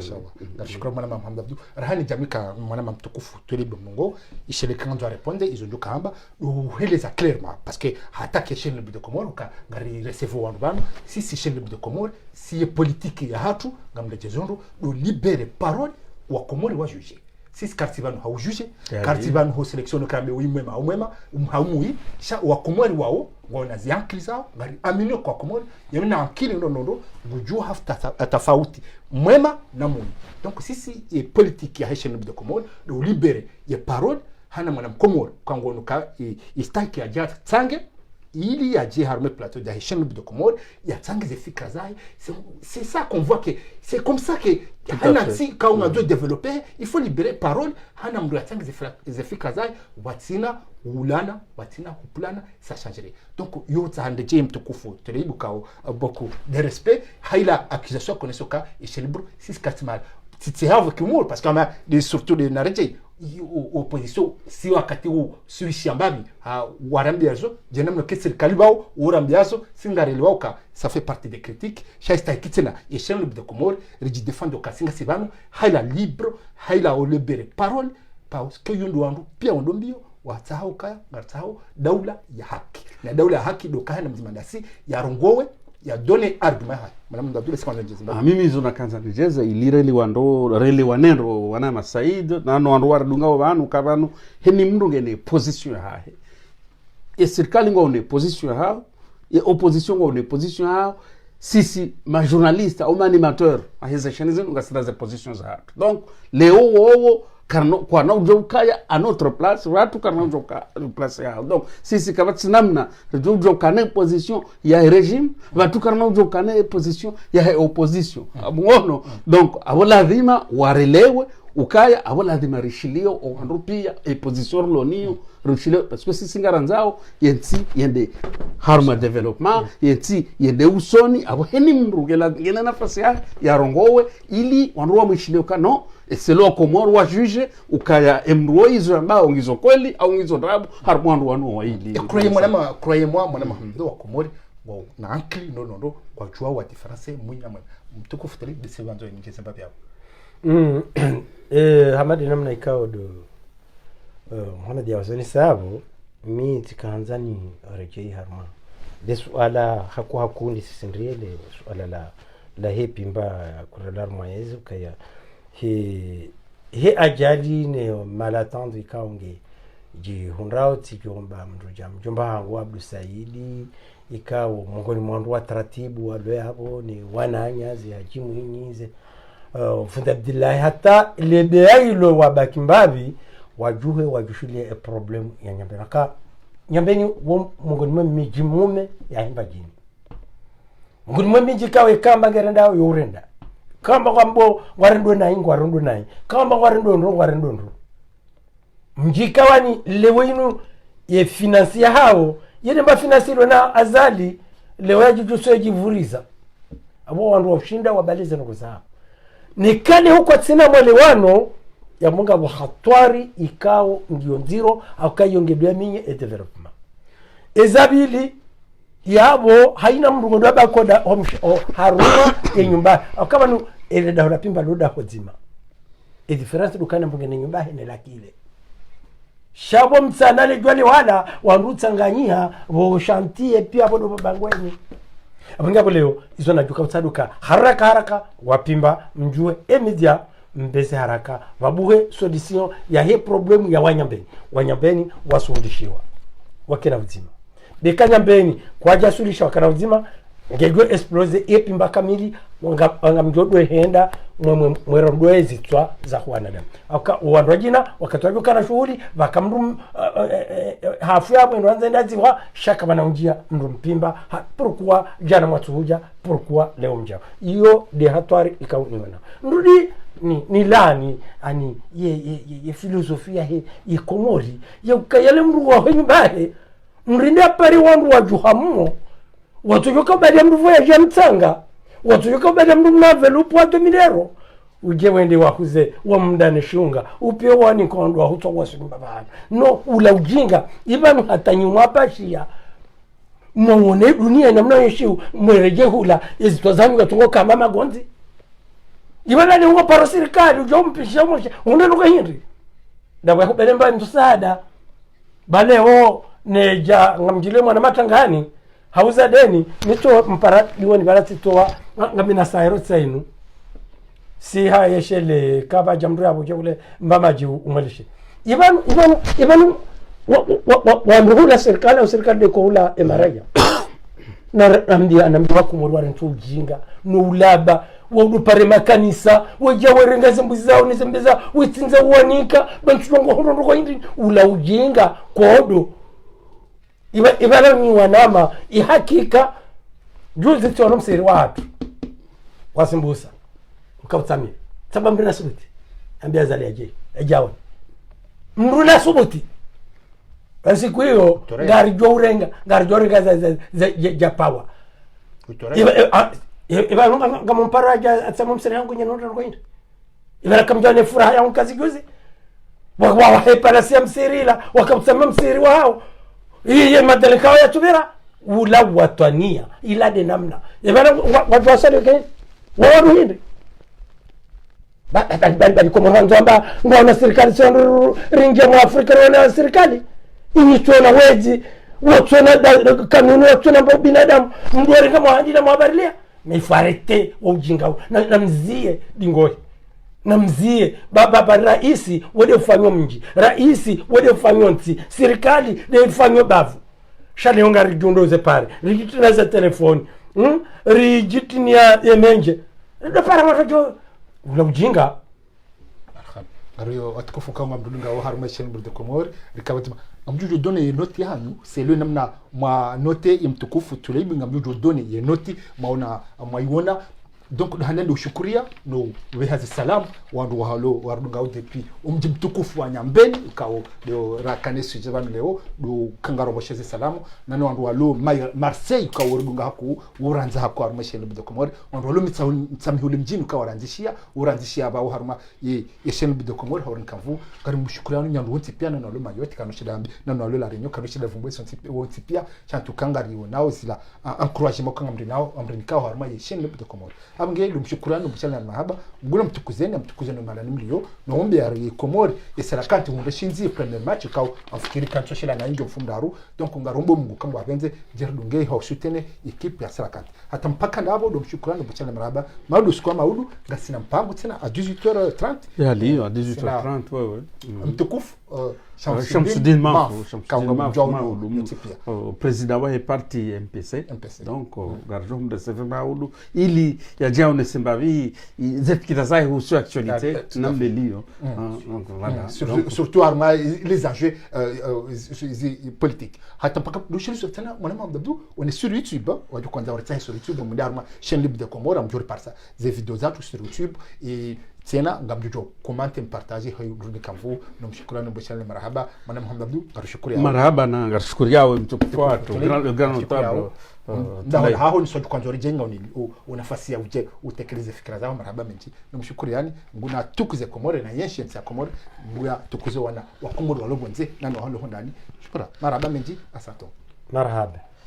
nashukuru mwanama Muhammad Abdou rahani jamika mwanama mtukufu tulibu Mungu ishelekanzo répondre ils ont dit kamba uheleza clairement parce que hata question libre de Comore ka ngari recevoir vanu si chaîne libre de Comore si politique ya hatu ngamle jezondo do libérer parole wa Komori wa juger sisi kartibano hau juger kartibano ho selection kambe wimwema umwema umhaumui sha wa Komori wao ngona ziankliza ngari amino kwa Komori yamina ankili ndo bujua hafta tofauti mwema na mui donc sisi e politique ya Haitian de Komori do libérer ya parole hana mwana Komori kwa ngono ka istaki ya jata tsange ili ya harme plateau de Haitian de Komori ya tsange ze fikra zai c'est ça qu'on voit que c'est comme ça que quand on a dû développer il faut libérer parole hana mdu ya tsange ze fikra zai watina ulana watina huplana ça changerait donc yo tsande je mtukufu tulibu kao beaucoup de respect haila accusation konesoka ishelibru sis katmal c'est avec humour parce qu'on a des surtout des narratifs opposition si wakati huu sulushi ambabi warambiazo jenamno serikali bao urambiazo singareli wauka ça fait partie des critiques shaista kitena et libre de Comore regi défendre okasinga sibano haila libre haila olebere parole parce que yondo wandu pia ondombio watsahau kaya ngartsahau daula ya haki na daula ya haki dokana mzimandasi ya rongowe ya donner argument hai madame Ndabdule sikwanza njezimba mimi hizo nakanza njeza ilireli wando reli wanendo wana Masaid na no wando waradunga banu kabanu heni mndu ngene position hahe e serikali ngone position ha e opposition ngone position ha sisi ma journaliste au animateur aheza chanizo ngasira za positions za hatu donc leo wowo karno kwa na ujokaya a notre place watu karno ujoka place yao donc sisi kama tsinamna ujokana position ya regime watu karno ujokana position ya opposition abono donc abola dhima warelewe ukaya abola dhima rishilio ondrupia e position lonio rishilio parce que sisi ngaranzao yenti yende harma development yenti yende usoni abo heni mrugela ngena nafasi ya rongowe ili wanruwa mwishilio kano selo Komoro wa juge ukaya emroizo ambao ngizo kweli au ngizo ndabu harmwandu wanu wa ili croyez-moi mwana Hamdo wa Komori wa na ankli no kwa jua wa difference mwinya mtukufu tele de sevanzo ni semba bya hamadi namna ikao do Muhammad ya wazani sababu mi tikaanzani rejei harma de suala hakundi sisindriele suala la hepimba kuralar mwayezu kaya he ajali ne malatando ikaonge ji hunrao tikomba mjomba hangu Abdul Saidi ikao mongoni mwandu wa taratibu wale hapo ni wananyazi hajimu hinyize funda Abdullah hata lebeailo wabakimbavi wajuhe wajushilie a problem ya nyambeni ka nyambeni mongoni mwe jimume ya himba jini mongoni mwe jikawe kamba gerenda yorenda kamba kwambo warendo nayi kamba warendo ndo mjikawani lewe inu ye financia hao yene ba finansiro na azali lewe yajuso yajivuriza abo wandu washinda wabalize no kuzaa nikane huko tsina mwelewano ya munga buhatwari ikao ndio nziro akayongebya minye e development ezabili yabo haina mrungo ndo bakoda haruma yenyumba akaba no ele da pimba loda hozima e difference dukana mbungene nyumba hene lakile shabo mtsanale jwali wala wandutsanganyia bo shantie pia bodo bangweni abanga leo izo najuka utsaduka haraka wapimba mjue media mbese haraka wabuhe solution ya he problem ya wanyambeni wasundishiwa wakena uzima bekanyambeni kwa jasulisha wakana uzima ngejwe explose epimba kamili wanga mjodwe henda mwerondwezi twa za wanadamu aka wandwajina wakatwajo kana shughuli wakamrum hafu ya mwendo anza ndazi wa shaka bana unjia ndo mpimba pourquoi jana mwatuhuja pourquoi leo mjao iyo de hatwari ikauniona ndudi ni lani ani ye filosofia ye Komori ye ukayale mru wa nyumbahe mrinde apari wandu wajuhamu watu yoka bali mru voyage mtanga watu yoka bali mru na velupo wa dominero uje wende wakuze wa mdane shunga upio wani kondwa hutwa simba bana no ula ujinga ibanu hata nyuma pashia muone dunia namna yeshiu mwereje hula izitozanyu gatungo kama magonzi ibana ni ngo para serikali ujompisha mwisha unanuka hindi ndawe kubelemba mtusada baleo neja ngamjile mwana matangani hauza deni nito mpara diwoni balatitoa ngamina sairo tsainu si hayeshele kaba jamru yabo jole mbamaji umalishe ibanu wa mhula serikali au serikali de koula emaraja na namdi wakumurwa ntu ujinga no ulaba wo pare makanisa woja werenga zimbuzi zao nizembeza witsinza uwanika banchongo hondo ko indi ula ujinga kodo ibala ni wanama ihakika juzi tsono msiri watu wasimbusa ukabutsamia sababu ndina subuti ambia zali aje ejawa mruna subuti basi kwa hiyo gari jorenga za power iba kama mparaja atsama msiri yangu nyanondo ko indi ibala kamjane furaha yangu kazi juzi wa hepala sia msirila wakabutsamia msiri wao iye madalika ya tubira ula watania ila de namna ibana watu wasale ke wao hindi bali kwa mwanzo amba ngona serikali sio ringia mu Afrika na serikali ini tuona wezi watuona kanuni watuona binadamu mdori kama hadi na mabarilia meifarete ujinga na mzie dingoi na mzie baba raisi wode ufanywa mji raisi wode ufanywa nti serikali de ufanywa bavu shale onga ridondoze pare rijitina za telefoni rijitinia yemenje ndo para watoto ula ujinga ariyo atkufu kama mdunga wa harma shen burde komor rikabatima amjujo done noti hanu selo namna ma note imtukufu tuleibi ngamjujo done ye noti maona maiona donc hanendo shukuria no wehazi salam wandu wahalo warunga depuis umji mtukufu wa Nyambeni ukao do rakane sujabanu leo do kangaro bosheze salamu nano wandu walo Marseille ukao urunga haku uranza haku arumashele bido komori wandu walo mitsamihule mjini ukao uranzishia ba haruma yeshele bido komori horinkavu kari mshukuria nyandu wonti pia nano walo mayoti kanoshida nano walo la renyo kanoshida vumbwe wonti pia chantu kangari nao zila encouragement kangamri nao amrinikao haruma yeshele bido komori amge lumshukurani mchala na mahaba mgula mtukuzeni malani mlio naombe ya Komori esarakati ngondeshinzi premier match kao afikiri kanto shela na injo mfumdaru donc ngarombo mungu kama wabenze jerdunge hosutene equipe ya sarakati hata mpaka ndabo lumshukurani mchala mahaba maudu sikwa maudu ngasina mpango tena à 18h30 ya lio à 18h30 ouais mtukufu Shamsuddin Mafou président wa parti MPC donc garjom de se maudu ili ya jao ne sembavi zetkita zai husu actualité nambelio donc voilà surtout arma les enjeux politiques hata mpaka dushiri sotana mwana mabdu on est sur YouTube waju kwanza wareta sur YouTube mdarma chaîne libre de Komora mjori parsa des vidéos zatu sur YouTube et tena ngamjujo comment partager hayo rudi kamvu nomshukurani mbashale marhaba mwana Muhammad Abdu garshukuri marhaba na garshukuri yao mtukufu watu grand notable ndio hao ni soju kwanza rijenga unafasi ya uje utekeleze fikra zao marhaba menji nomshukuri yani nguna tukuze Komore na yeshe ya Komore mbuya tukuze wana wa Komore walobonze nano halo ndani shukura marhaba menji asato marhaba